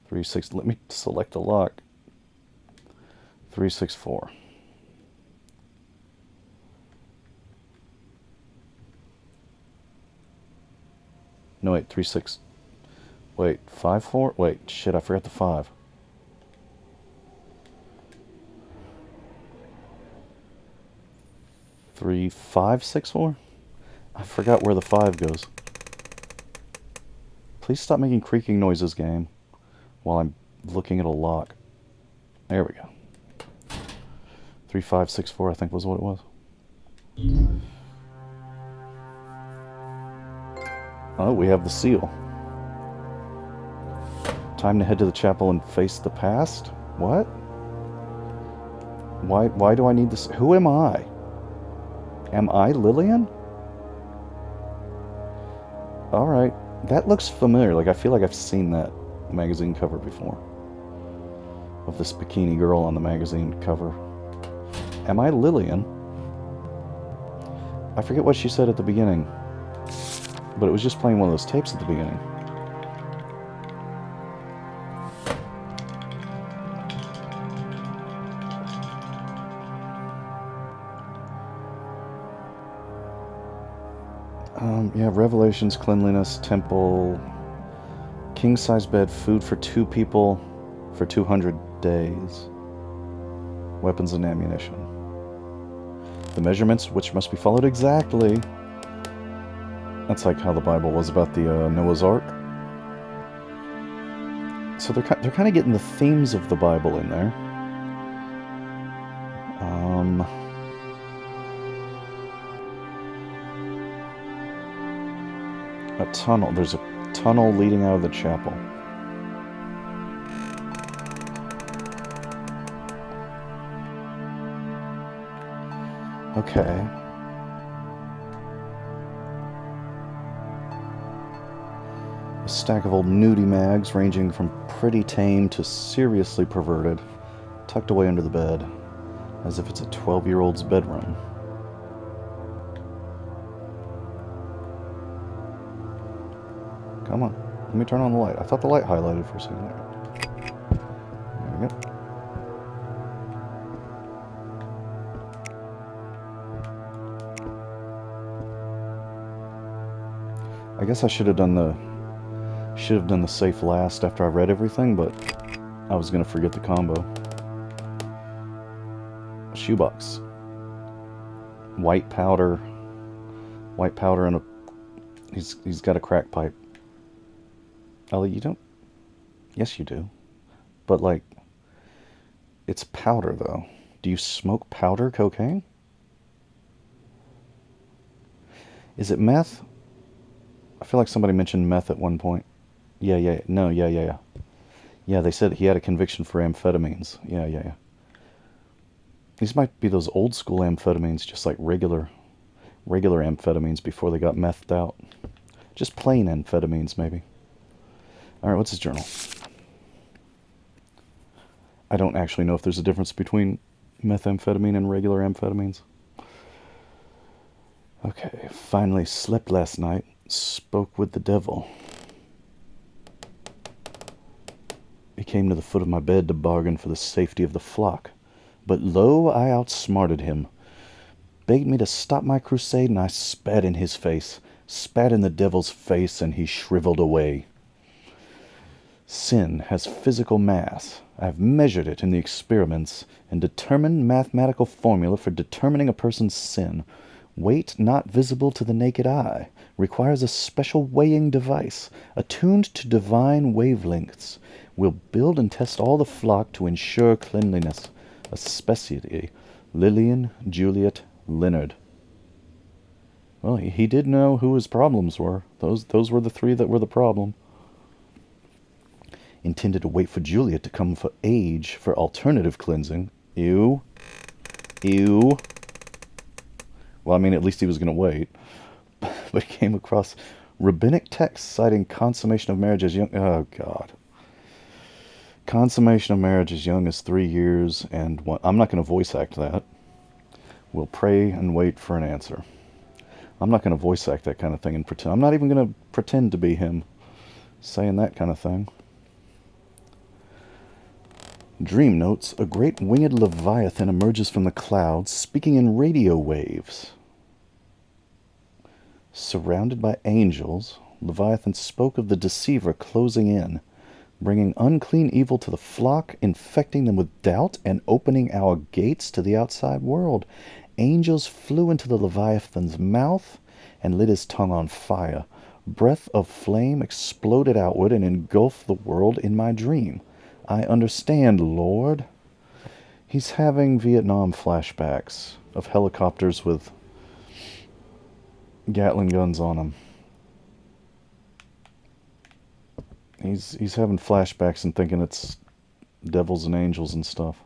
3, 6. Let me select the lock. 3, 6, 4. No, wait. 3, 6. Wait. 5, 4. Wait. Shit. I forgot the 5. 3, 5, 6, 4. I forgot where the 5 goes. Please stop making creaking noises, game, while I'm looking at a lock. There we go. 3, 5, 6, 4, I think was what it was. Oh, we have the seal. Time to head to the chapel and face the past? What? Why do I need this? Who am I? Am I Lillian? Alright. That looks familiar. Like, I feel like I've seen that magazine cover before. Of this bikini girl on the magazine cover. Am I Lillian? I forget what she said at the beginning. But it was just playing one of those tapes at the beginning. Yeah, Revelations, cleanliness, temple, king-size bed, food for 2 people for 200 days, weapons and ammunition. The measurements, which must be followed exactly. That's like how the Bible was about the Noah's Ark. So they're kind of getting the themes of the Bible in there. A tunnel. There's a tunnel leading out of the chapel. Okay. A stack of old nudie mags ranging from pretty tame to seriously perverted, tucked away under the bed, as if it's a 12-year-old's bedroom. Come on, let me turn on the light. I thought the light highlighted for a second. There we go. I guess I should have done the safe last after I read everything, but I was gonna forget the combo. Shoebox. White powder and a... He's got a crack pipe. Ellie, you don't... Yes, you do. But, like, it's powder, though. Do you smoke powder cocaine? Is it meth? I feel like somebody mentioned meth at one point. Yeah. Yeah, they said he had a conviction for amphetamines. Yeah. These might be those old school amphetamines, just like regular amphetamines before they got methed out. Just plain amphetamines, maybe. Alright, what's his journal? I don't actually know if there's a difference between methamphetamine and regular amphetamines. Okay, finally slept last night. Spoke with the devil. He came to the foot of my bed to bargain for the safety of the flock. But lo, I outsmarted him. Begged me to stop my crusade, and I spat in his face. Spat in the devil's face, and he shriveled away. Sin has physical mass. I have measured it in the experiments and determined mathematical formula for determining a person's sin. Weight not visible to the naked eye requires a special weighing device attuned to divine wavelengths. We'll build and test all the flock to ensure cleanliness. A specialty. Lillian Juliet Leonard. Well, he did know who his problems were. Those were the three that were the problem. Intended to wait for Juliet to come for age for alternative cleansing. Ew. Well, I mean, at least he was going to wait. But he came across rabbinic texts citing consummation of marriage as young... Oh, God. Consummation of marriage as young as 3 years and one... I'm not going to voice act that. We'll pray and wait for an answer. I'm not going to voice act that kind of thing and pretend. I'm not even going to pretend to be him saying that kind of thing. Dream notes, a great winged leviathan emerges from the clouds, speaking in radio waves. Surrounded by angels, Leviathan spoke of the deceiver closing in, bringing unclean evil to the flock, infecting them with doubt, and opening our gates to the outside world. Angels flew into the Leviathan's mouth and lit his tongue on fire. Breath of flame exploded outward and engulfed the world in my dream. I understand, Lord. He's having Vietnam flashbacks of helicopters with Gatling guns on them. He's having flashbacks and thinking it's devils and angels and stuff.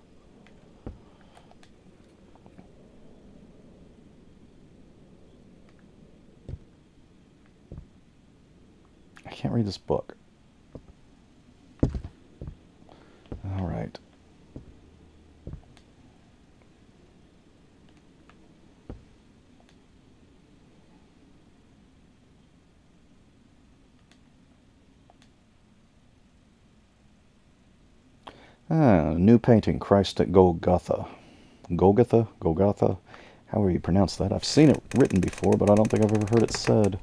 I can't read this book. All right. New painting, Christ at Golgotha. Golgotha? However you pronounce that. I've seen it written before, but I don't think I've ever heard it said.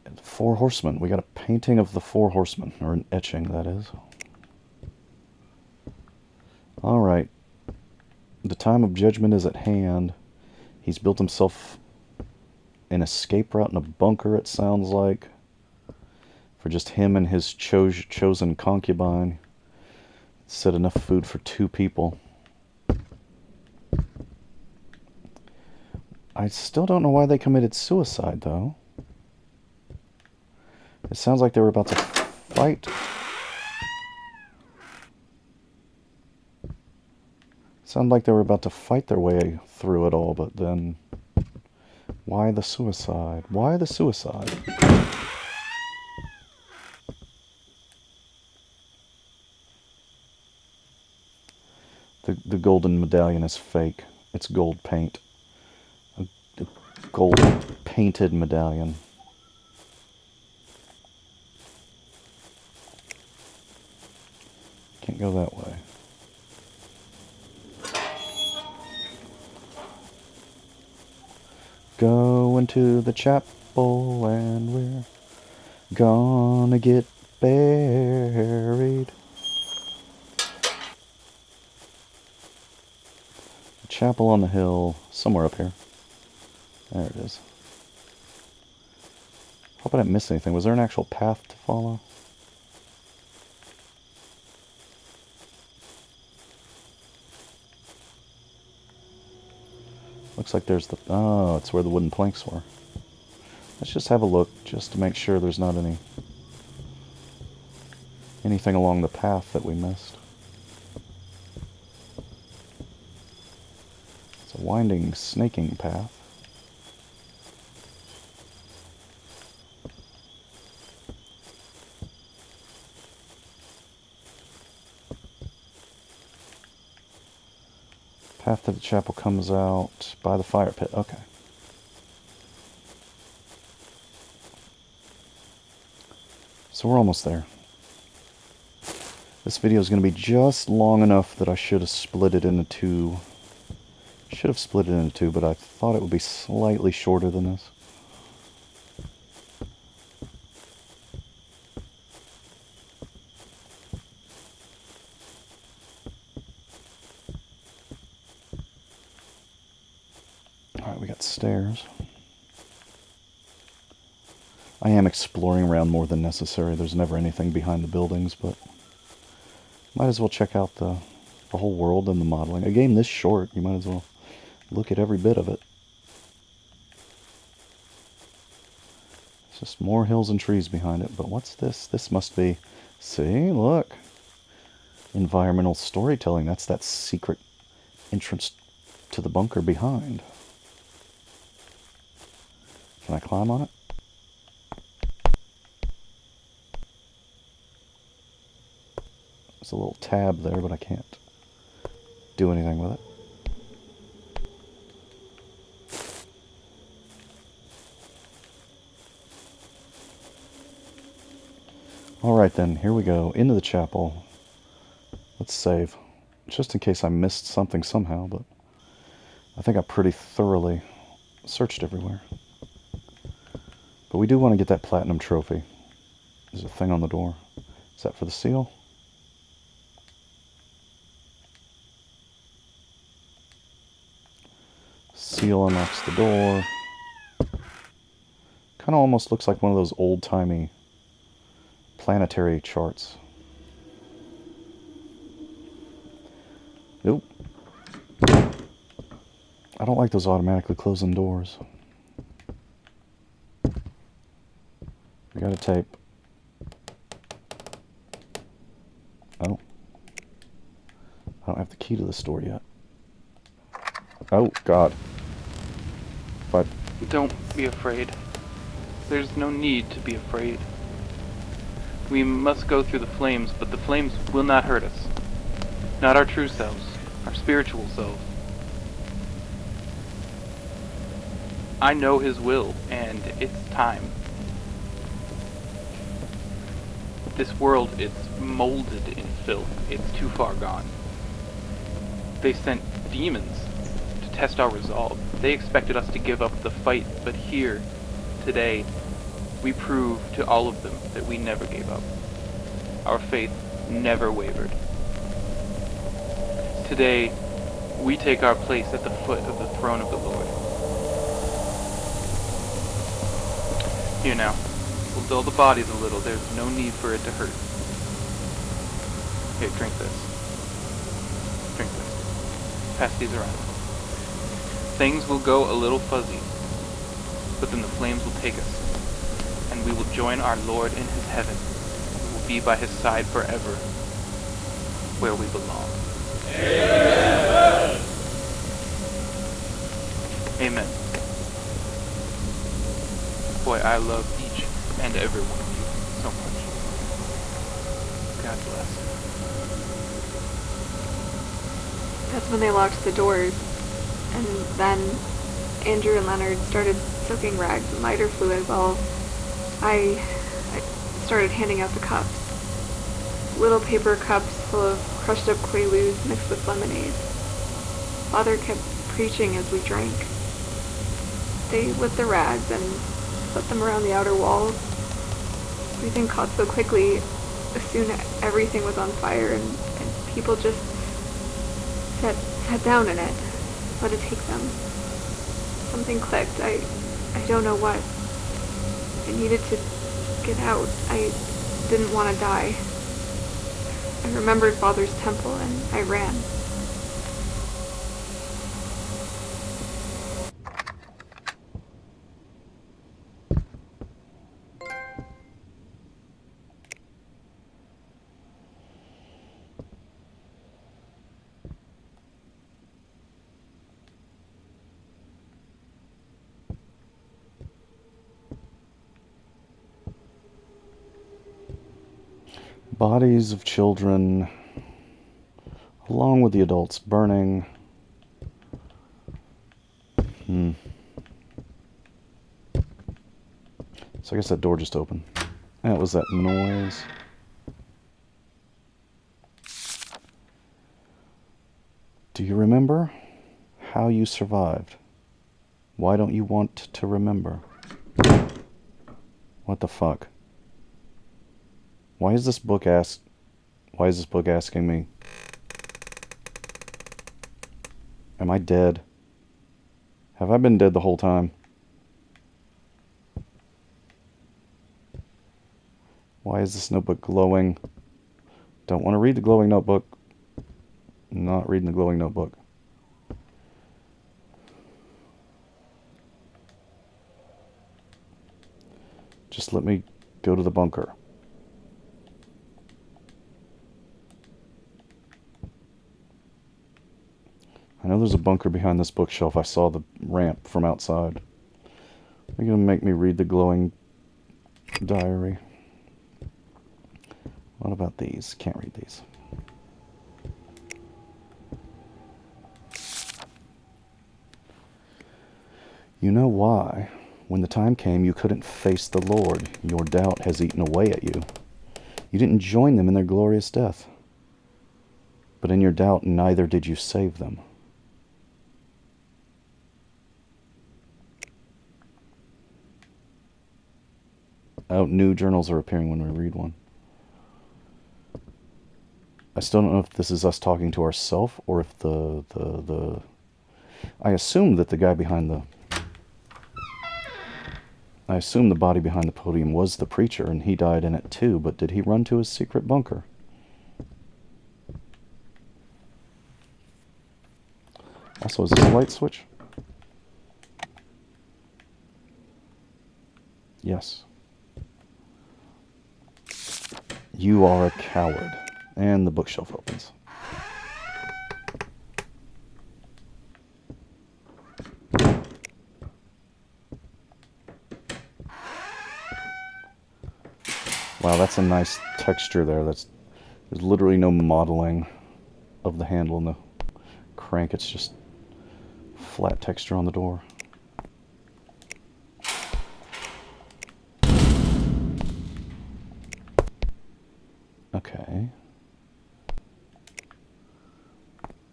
The Four Horsemen. We got a painting of the Four Horsemen, or an etching, that is. All right. The time of judgment is at hand. He's built himself an escape route in a bunker, it sounds like, for just him and his chosen concubine. Set enough food for 2 people. I still don't know why they committed suicide, though. It sounds like they were about to fight. Sounded like they were about to fight their way through it all, but then... Why the suicide? Why the suicide? The golden medallion is fake. It's gold paint. A gold painted medallion. Can't go that way. Go into the chapel. chapel and we're gonna get buried. Chapel on the hill, somewhere up here. There it is. Hope I didn't miss anything. Was there an actual path to follow? Looks like there's the... Oh, it's where the wooden planks were. Let's just have a look, just to make sure there's not anything along the path that we missed. It's a winding, snaking path. Path to the chapel comes out by the fire pit. Okay. So we're almost there. This video is going to be just long enough that I should have split it into two. But I thought it would be slightly shorter than this. Alright, we got stairs. I am exploring around more than necessary. There's never anything behind the buildings, but might as well check out the whole world and the modeling. A game this short, you might as well look at every bit of it. It's just more hills and trees behind it. But what's this? This must be... See, look. Environmental storytelling. That's that secret entrance to the bunker behind. Can I climb on it? There's a little tab there, but I can't do anything with it. Alright then, here we go, into the chapel. Let's save, just in case I missed something somehow, but I think I pretty thoroughly searched everywhere. But we do want to get that platinum trophy. There's a thing on the door. Is that for the seal? Seal unlocks the door. Kind of almost looks like one of those old-timey planetary charts. Nope. I don't like those automatically closing doors. We got a tape. Oh. I don't have the key to the store yet. Oh, God. But Don't be afraid. There's no need to be afraid. We must go through the flames, but the flames will not hurt us. Not our true selves, our spiritual selves. I know His will, and it's time. This world is molded in filth. It's too far gone. They sent demons to test our resolve. They expected us to give up the fight, but here, today, we prove to all of them that we never gave up. Our faith never wavered. Today, we take our place at the foot of the throne of the Lord. Here now, we'll dull the bodies a little. There's no need for it to hurt. Here, drink this. Drink this. Pass these around. Things will go a little fuzzy, but then the flames will take us, and we will join our Lord in His heaven. We will be by His side forever, where we belong. Amen. Amen. Boy, I love each and every one of you so much. God bless. That's when they locked the doors. And then Andrew and Leonard started soaking rags in lighter fluid while I started handing out the cups. Little paper cups full of crushed up Quaaludes mixed with lemonade. Father kept preaching as we drank. They lit the rags and set them around the outer walls. Everything caught so quickly. As soon as everything was on fire, and people just sat down in it, let it take them. Something clicked. I don't know what. I needed to get out. I didn't want to die. I remembered Father's temple, and I ran. Bodies of children, along with the adults, burning. So I guess that door just opened. That was that noise. Do you remember how you survived? Why don't you want to remember? What the fuck? Why is this book asking me? Am I dead? Have I been dead the whole time? Why is this notebook glowing? Don't want to read the glowing notebook. Not reading the glowing notebook. Just let me go to the bunker. I know there's a bunker behind this bookshelf. I saw the ramp from outside. They're going to make me read the glowing diary. What about these? Can't read these. You know why? When the time came, you couldn't face the Lord. Your doubt has eaten away at you. You didn't join them in their glorious death. But in your doubt, neither did you save them. Oh, new journals are appearing when we read one. I still don't know if this is us talking to ourselves or if the I assume that the guy behind the I assume the body behind the podium was the preacher and he died in it too, but did he run to his secret bunker? Also, is this a light switch? Yes. You are a coward. And the bookshelf opens. Wow, that's a nice texture there. There's literally no modeling of the handle and the crank. It's just flat texture on the door. Okay.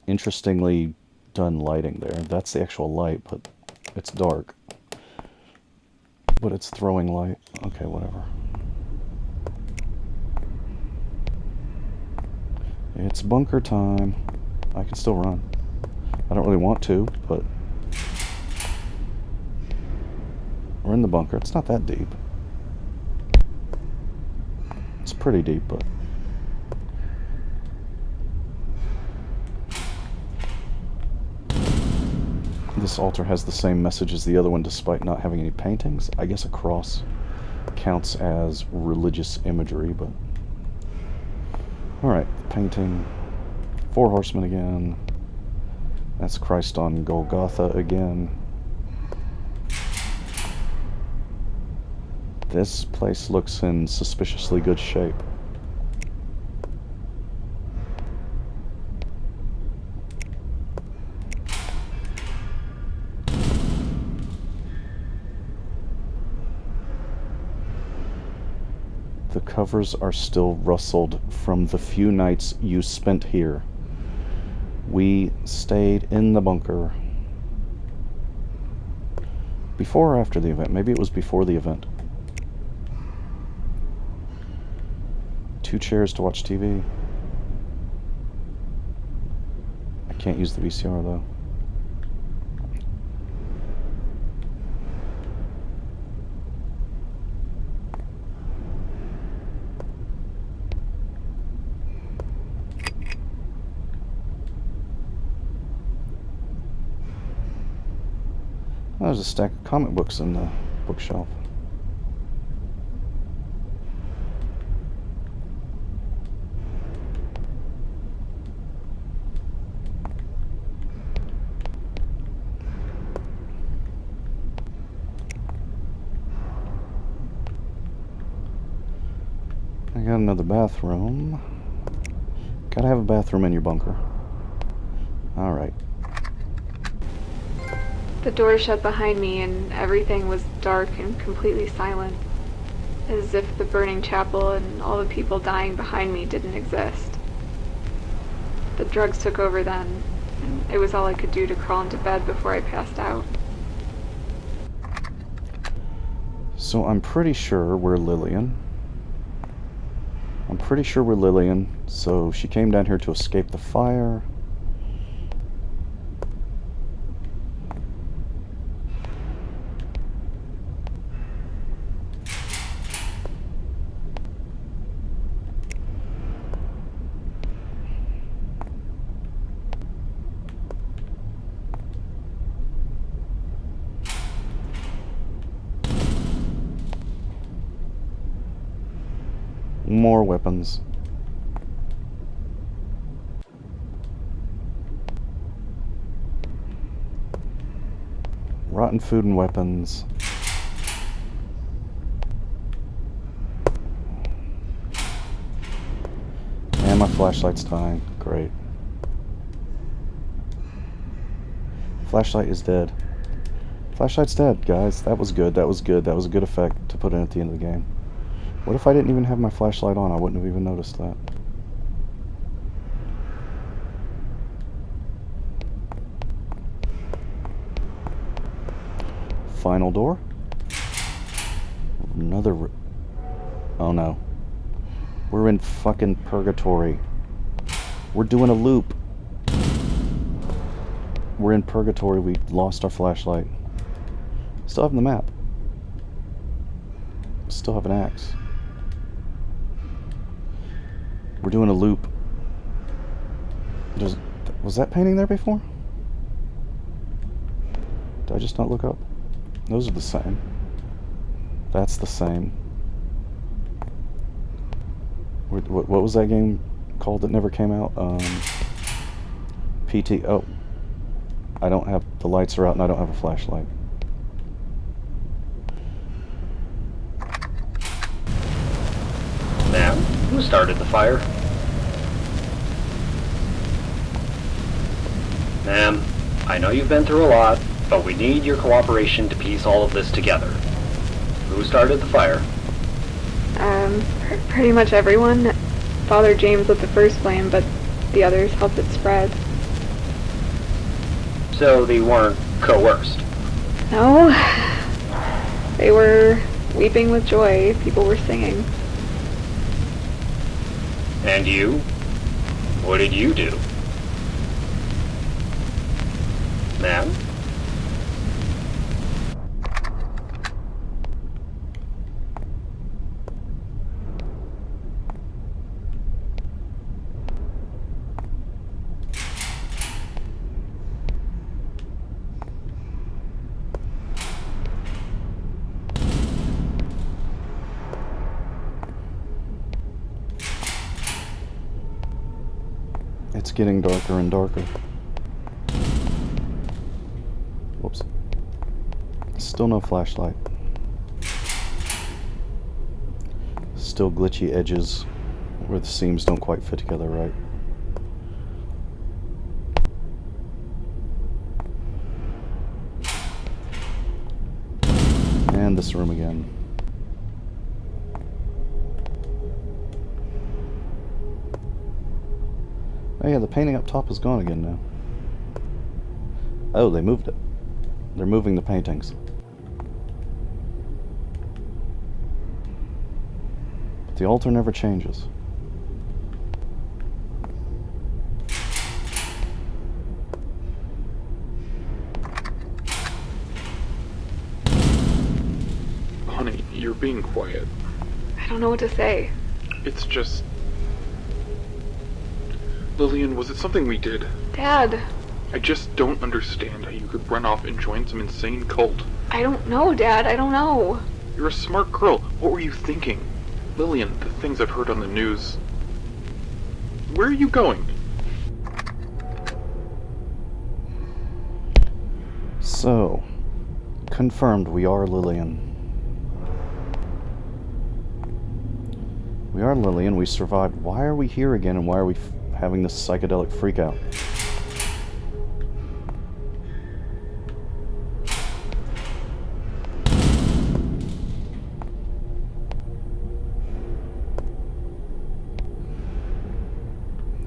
Interestingly done lighting there. That's the actual light, but it's dark. But it's throwing light. Okay, whatever. It's bunker time. I can still run. I don't really want to, but we're in the bunker. It's not that deep. It's pretty deep, but this altar has the same message as the other one despite not having any paintings. I guess a cross counts as religious imagery, but alright, painting. 4 horsemen again. That's Christ on Golgotha again. This place looks in suspiciously good shape. The covers are still rustled from the few nights you spent here. We stayed in the bunker. Before or after the event? Maybe it was before the event. 2 chairs to watch TV. I can't use the VCR though. Oh, there's a stack of comic books in the bookshelf. I got another bathroom. Gotta have a bathroom in your bunker. Alright. The door shut behind me and everything was dark and completely silent, as if the burning chapel and all the people dying behind me didn't exist. The drugs took over then, and it was all I could do to crawl into bed before I passed out. So I'm pretty sure we're Lillian. So she came down here to escape the fire. More weapons. Rotten food and weapons. And my flashlight's dying. Great. Flashlight is dead. Flashlight's dead, guys. That was good. That was good. That was a good effect to put in at the end of the game. What if I didn't even have my flashlight on? I wouldn't have even noticed that. Final door. Another... Oh no. We're in fucking purgatory. We're doing a loop. We're in purgatory. We lost our flashlight. Still have the map. Still have an axe. We're doing a loop. Was that painting there before? Did I just not look up? Those are the same. That's the same. What was that game called that never came out? PT. Oh. I don't have... The lights are out and I don't have a flashlight. Ma'am, who started the fire? Ma'am, I know you've been through a lot, but we need your cooperation to piece all of this together. Who started the fire? Pretty much everyone. Father James lit the first flame, but the others helped it spread. So they weren't coerced? No. They were weeping with joy. People were singing. And you? What did you do? Ma'am? It's getting darker and darker. Whoops. Still no flashlight. Still glitchy edges where the seams don't quite fit together right. And this room again. Oh yeah, the painting up top is gone again now. Oh, they moved it. They're moving the paintings. The altar never changes. Honey, you're being quiet. I don't know what to say. It's just... Lillian, was it something we did? Dad, I just don't understand how you could run off and join some insane cult. I don't know, Dad. I don't know. You're a smart girl. What were you thinking? Lillian, the things I've heard on the news. Where are you going? So, confirmed, we are Lillian. We are Lillian, we survived. Why are we here again, and why are we having this psychedelic freakout?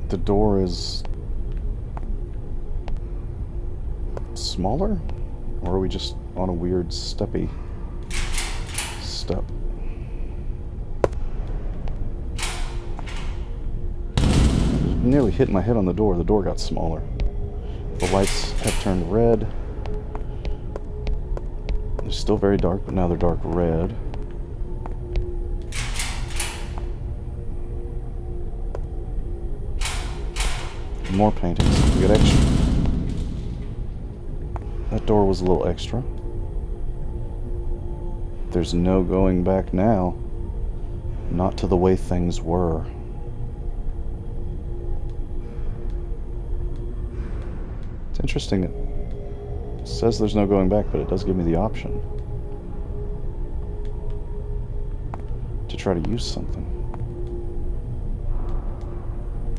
The door is smaller? Or are we just on a weird steppy step? I nearly hit my head on the door. The door got smaller. The lights have turned red. They're still very dark, but now they're dark red. More paintings. We got extra. That door was a little extra. There's no going back now. Not to the way things were. It's interesting. It says there's no going back, but it does give me the option to try to use something.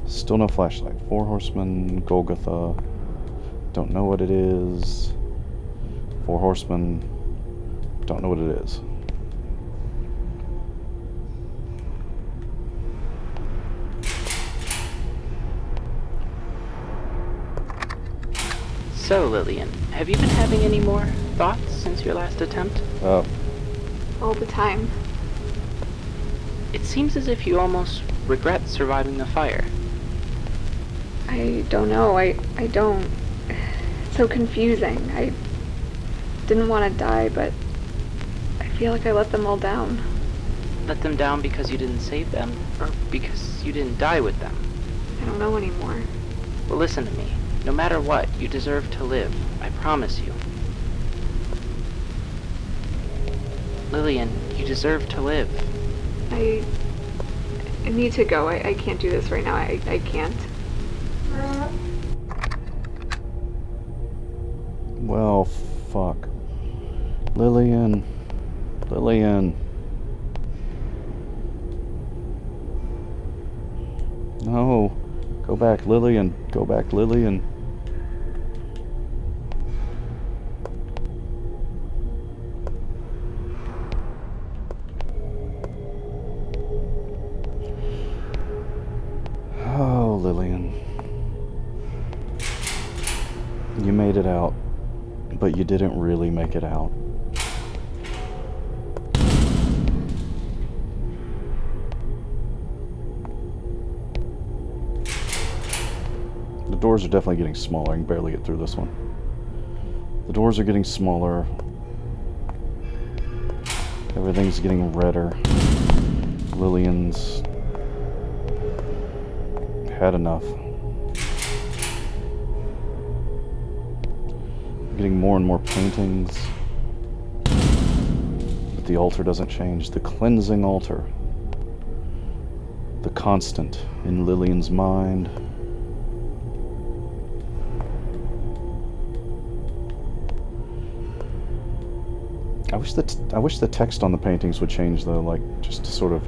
Still no flashlight. Four Horsemen, Golgotha. Don't know what it is. Four Horsemen. Don't know what it is. So, Lillian, have you been having any more thoughts since your last attempt? All the time. It seems as if you almost regret surviving the fire. I don't know. I don't. It's so confusing. I didn't want to die, but I feel like I let them all down. Let them down because you didn't save them? Or because you didn't die with them? I don't know anymore. Well, listen to me. No matter what, you deserve to live. I promise you. Lillian, you deserve to live. I need to go. I can't do this right now. I can't. Well, fuck. Lillian. Lillian. No. Go back, Lillian. Go back, Lillian. Oh, Lillian. You made it out, but you didn't really make it out. The doors are definitely getting smaller. I can barely get through this one. The doors are getting smaller. Everything's getting redder. Lillian's had enough. Getting more and more paintings. But the altar doesn't change. The cleansing altar. The constant in Lillian's mind. I wish the text on the paintings would change though, like just to sort of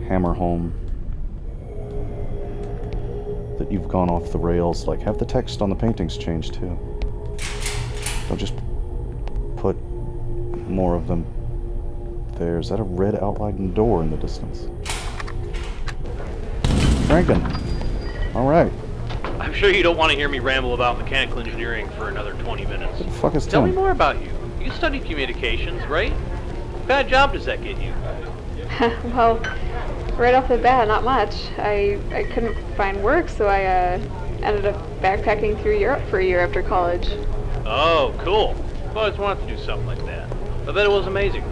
hammer home that you've gone off the rails. Like have the text on the paintings change too. Don't just put more of them there. Is that a red outlined door in the distance? Franken. Alright. I'm sure you don't want to hear me ramble about mechanical engineering for another 20 minutes. What the fuck is Tell me Tim? more about you. You studied communications, right? What kind of job does that get you? Well, right off the bat, not much. I couldn't find work, so I ended up backpacking through Europe for a year after college. Oh, cool. I've always wanted to do something like that. I bet it was amazing.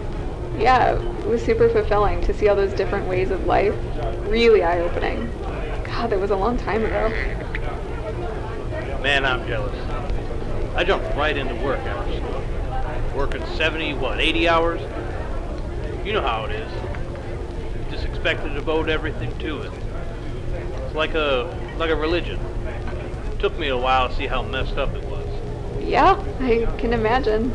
Yeah, it was super fulfilling to see all those different ways of life. Really eye-opening. God, that was a long time ago. Man, I'm jealous. I jumped right into work after school. Working 80 hours? You know how it is. Just expect to devote everything to it. It's like a religion. It took me a while to see how messed up it was. Yeah, I can imagine.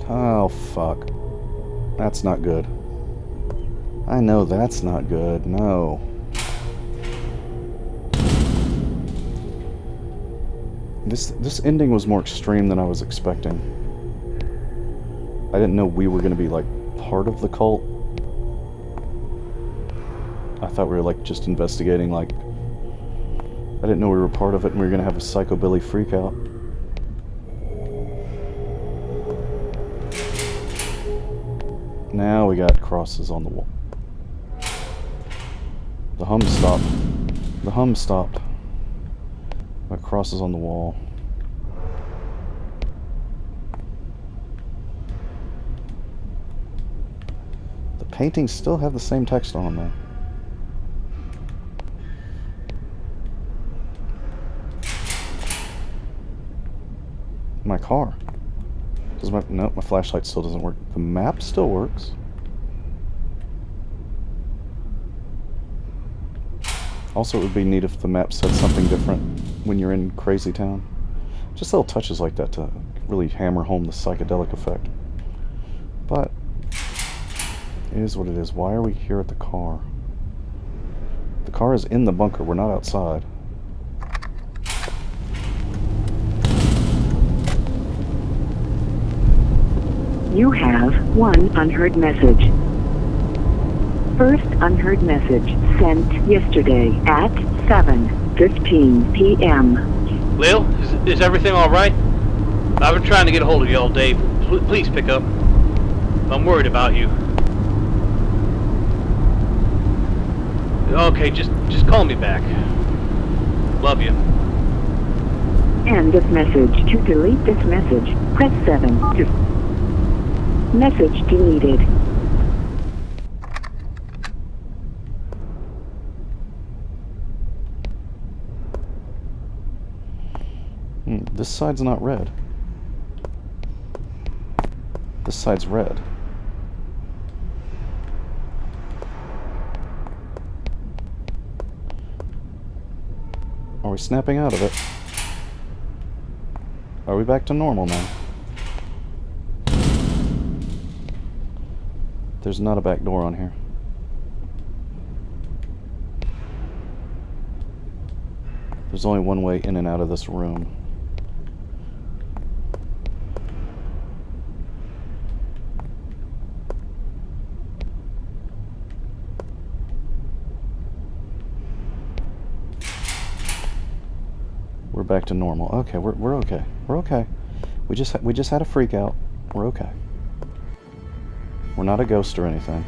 Oh, fuck. That's not good. I know that's not good. No. This ending was more extreme than I was expecting. I didn't know we were going to be, like, part of the cult. I thought we were, like, just investigating, like... I didn't know we were part of it and we were going to have a psychobilly freakout. Now we got crosses on the wall. The hum stopped. The hum stopped. Got crosses on the wall. The paintings still have the same text on them, though. My car. Does my... Nope, my flashlight still doesn't work. The map still works. Also, it would be neat if the map said something different when you're in Crazy Town. Just little touches like that to really hammer home the psychedelic effect. But it is what it is. Why are we here at the car? The car is in the bunker. We're not outside. You have one unheard message. First unheard message sent yesterday at 7:15 p.m. Lil, is everything alright? I've been trying to get a hold of you all day. Please pick up. I'm worried about you. Okay, just call me back. Love you. End of message. To delete this message, press 7. Message deleted. This side's not red. This side's red. Are we snapping out of it? Are we back to normal now? There's not a back door on here. There's only one way in and out of this room. We're back to normal. Okay, we're okay. We're okay. We just had a freak out. We're okay. We're not a ghost or anything.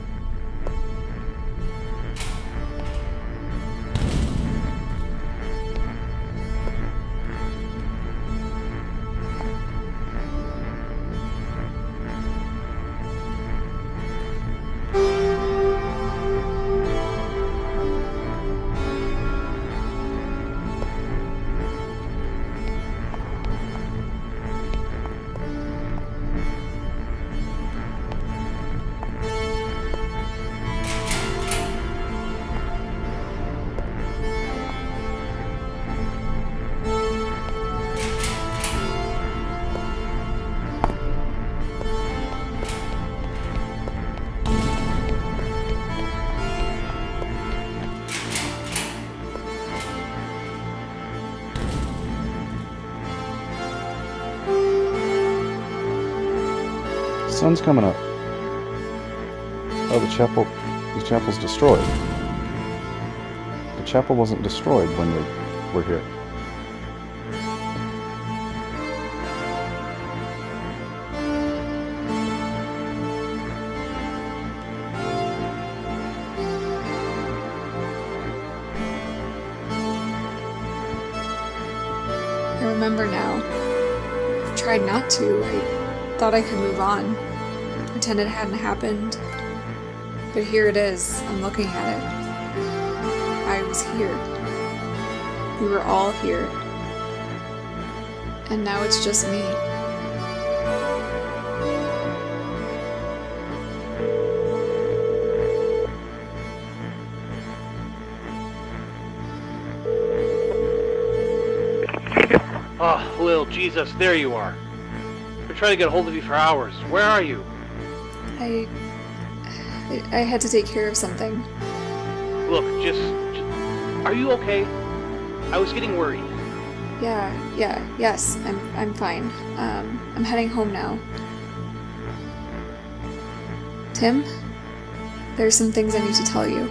sun's coming up. Oh, the chapel's destroyed. The chapel wasn't destroyed when we were here. I remember now. I've tried not to. I thought I could move on. Pretend it hadn't happened. But here it is. I'm looking at it. I was here. We were all here. And now it's just me. Oh, Lil, Jesus, there you are. I've been trying to get a hold of you for hours. Where are you? I had to take care of something. Look, just are you okay? I was getting worried. Yes, I'm fine. I'm heading home now. Tim, there's some things I need to tell you.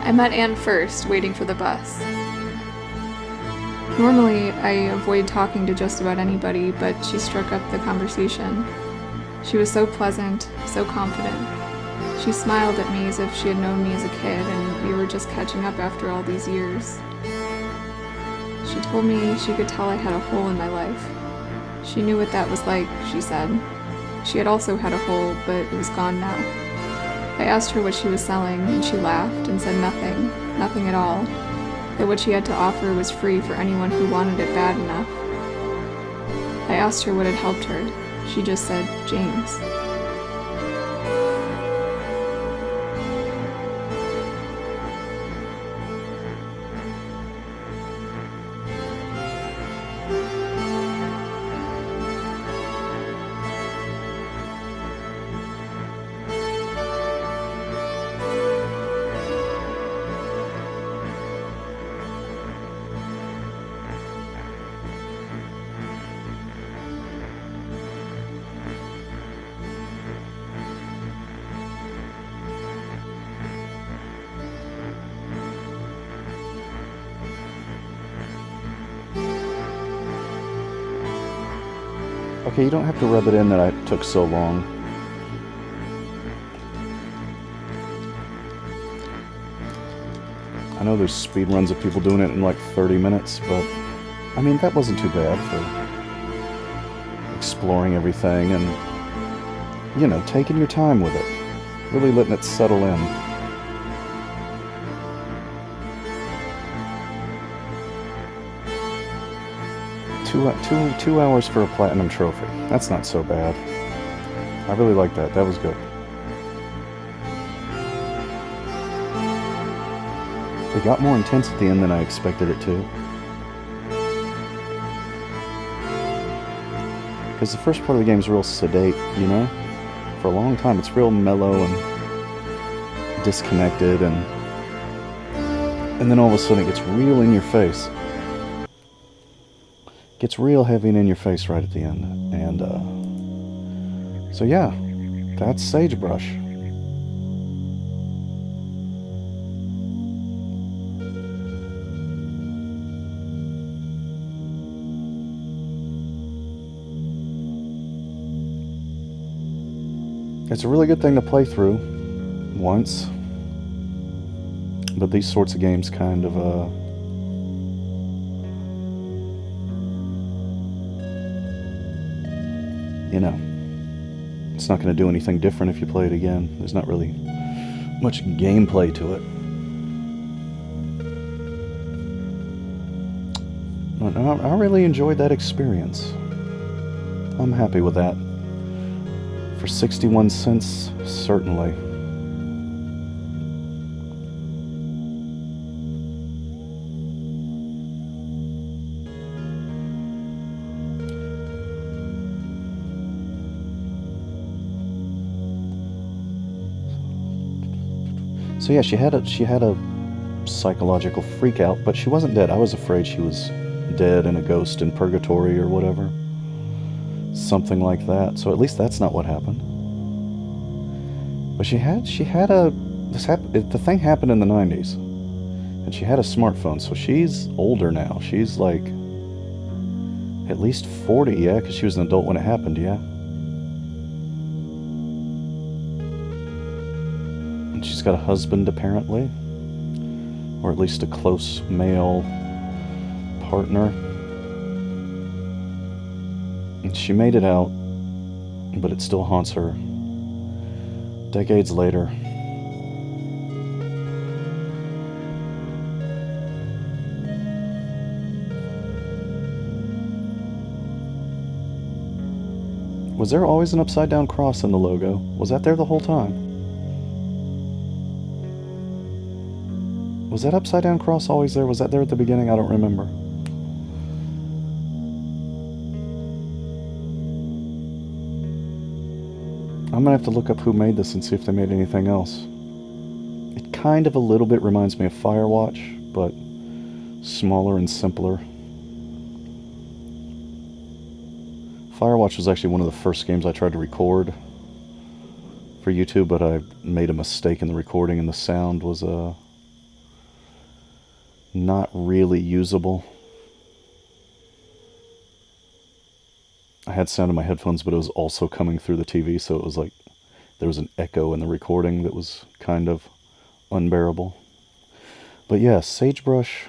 I met Anne first, waiting for the bus. Normally, I avoid talking to just about anybody, but she struck up the conversation. She was so pleasant, so confident. She smiled at me as if she had known me as a kid, and we were just catching up after all these years. She told me she could tell I had a hole in my life. She knew what that was like, she said. She had also had a hole, but it was gone now. I asked her what she was selling, and she laughed and said nothing at all. That what she had to offer was free for anyone who wanted it bad enough. I asked her what had helped her. She just said, James. Okay, you don't have to rub it in that I took so long. I know there's speed runs of people doing it in like 30 minutes, but I mean, that wasn't too bad for exploring everything and, you know, taking your time with it. Really letting it settle in. Two hours for a platinum trophy. That's not so bad. I really like that. That was good. It got more intense at the end than I expected it to. Because the first part of the game is real sedate, you know? For a long time, it's real mellow and disconnected, and then all of a sudden it gets real in your face. Gets real heavy and in your face right at the end. And, so yeah, that's Sagebrush. It's a really good thing to play through once. But these sorts of games kind of, you know, it's not going to do anything different if you play it again. There's not really much gameplay to it. But I really enjoyed that experience. I'm happy with that. For 61 cents, certainly. So yeah, she had a psychological freak out, but she wasn't dead. I was afraid she was dead and a ghost in purgatory or whatever. Something like that. So at least that's not what happened. But the thing happened in the 90s. And she had a smartphone, so she's older now. She's like at least 40, yeah, because she was an adult when it happened, yeah. And she's got a husband, apparently. Or at least a close male partner. And she made it out, but it still haunts her decades later. Was there always an upside-down cross in the logo? Was that there the whole time? Was that upside-down cross always there? Was that there at the beginning? I don't remember. I'm gonna have to look up who made this and see if they made anything else. It kind of a little bit reminds me of Firewatch, but smaller and simpler. Firewatch was actually one of the first games I tried to record for YouTube, but I made a mistake in the recording and the sound was not really usable. I had sound in my headphones, but it was also coming through the TV, so it was like there was an echo in the recording that was kind of unbearable. But yeah, Sagebrush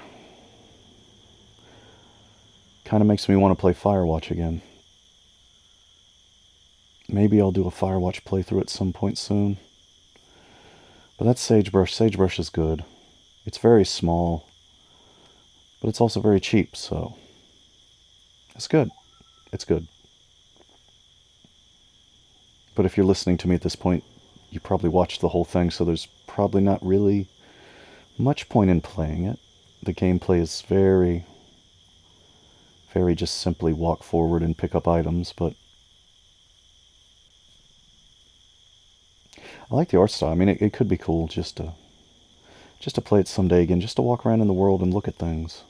kind of makes me want to play Firewatch again. Maybe I'll do a Firewatch playthrough at some point soon. But that's Sagebrush. Sagebrush is good. It's very small, but it's also very cheap, so it's good. It's good. But if you're listening to me at this point, you probably watched the whole thing, so there's probably not really much point in playing it. The gameplay is very, very just simply walk forward and pick up items, but I like the art style. I mean, it could be cool just to play it someday again, just to walk around in the world and look at things.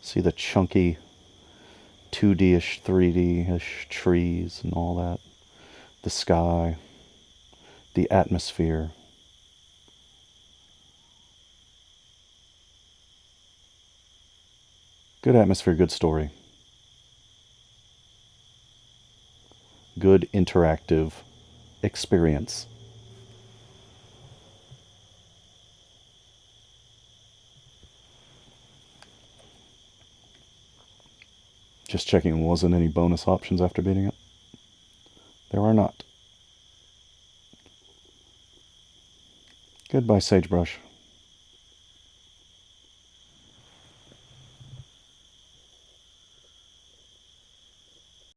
See the chunky 2D-ish, 3D-ish trees and all that. The sky, the atmosphere. Good atmosphere, good story. Good interactive experience. Just checking, wasn't any bonus options after beating it? There are not. Goodbye, Sagebrush.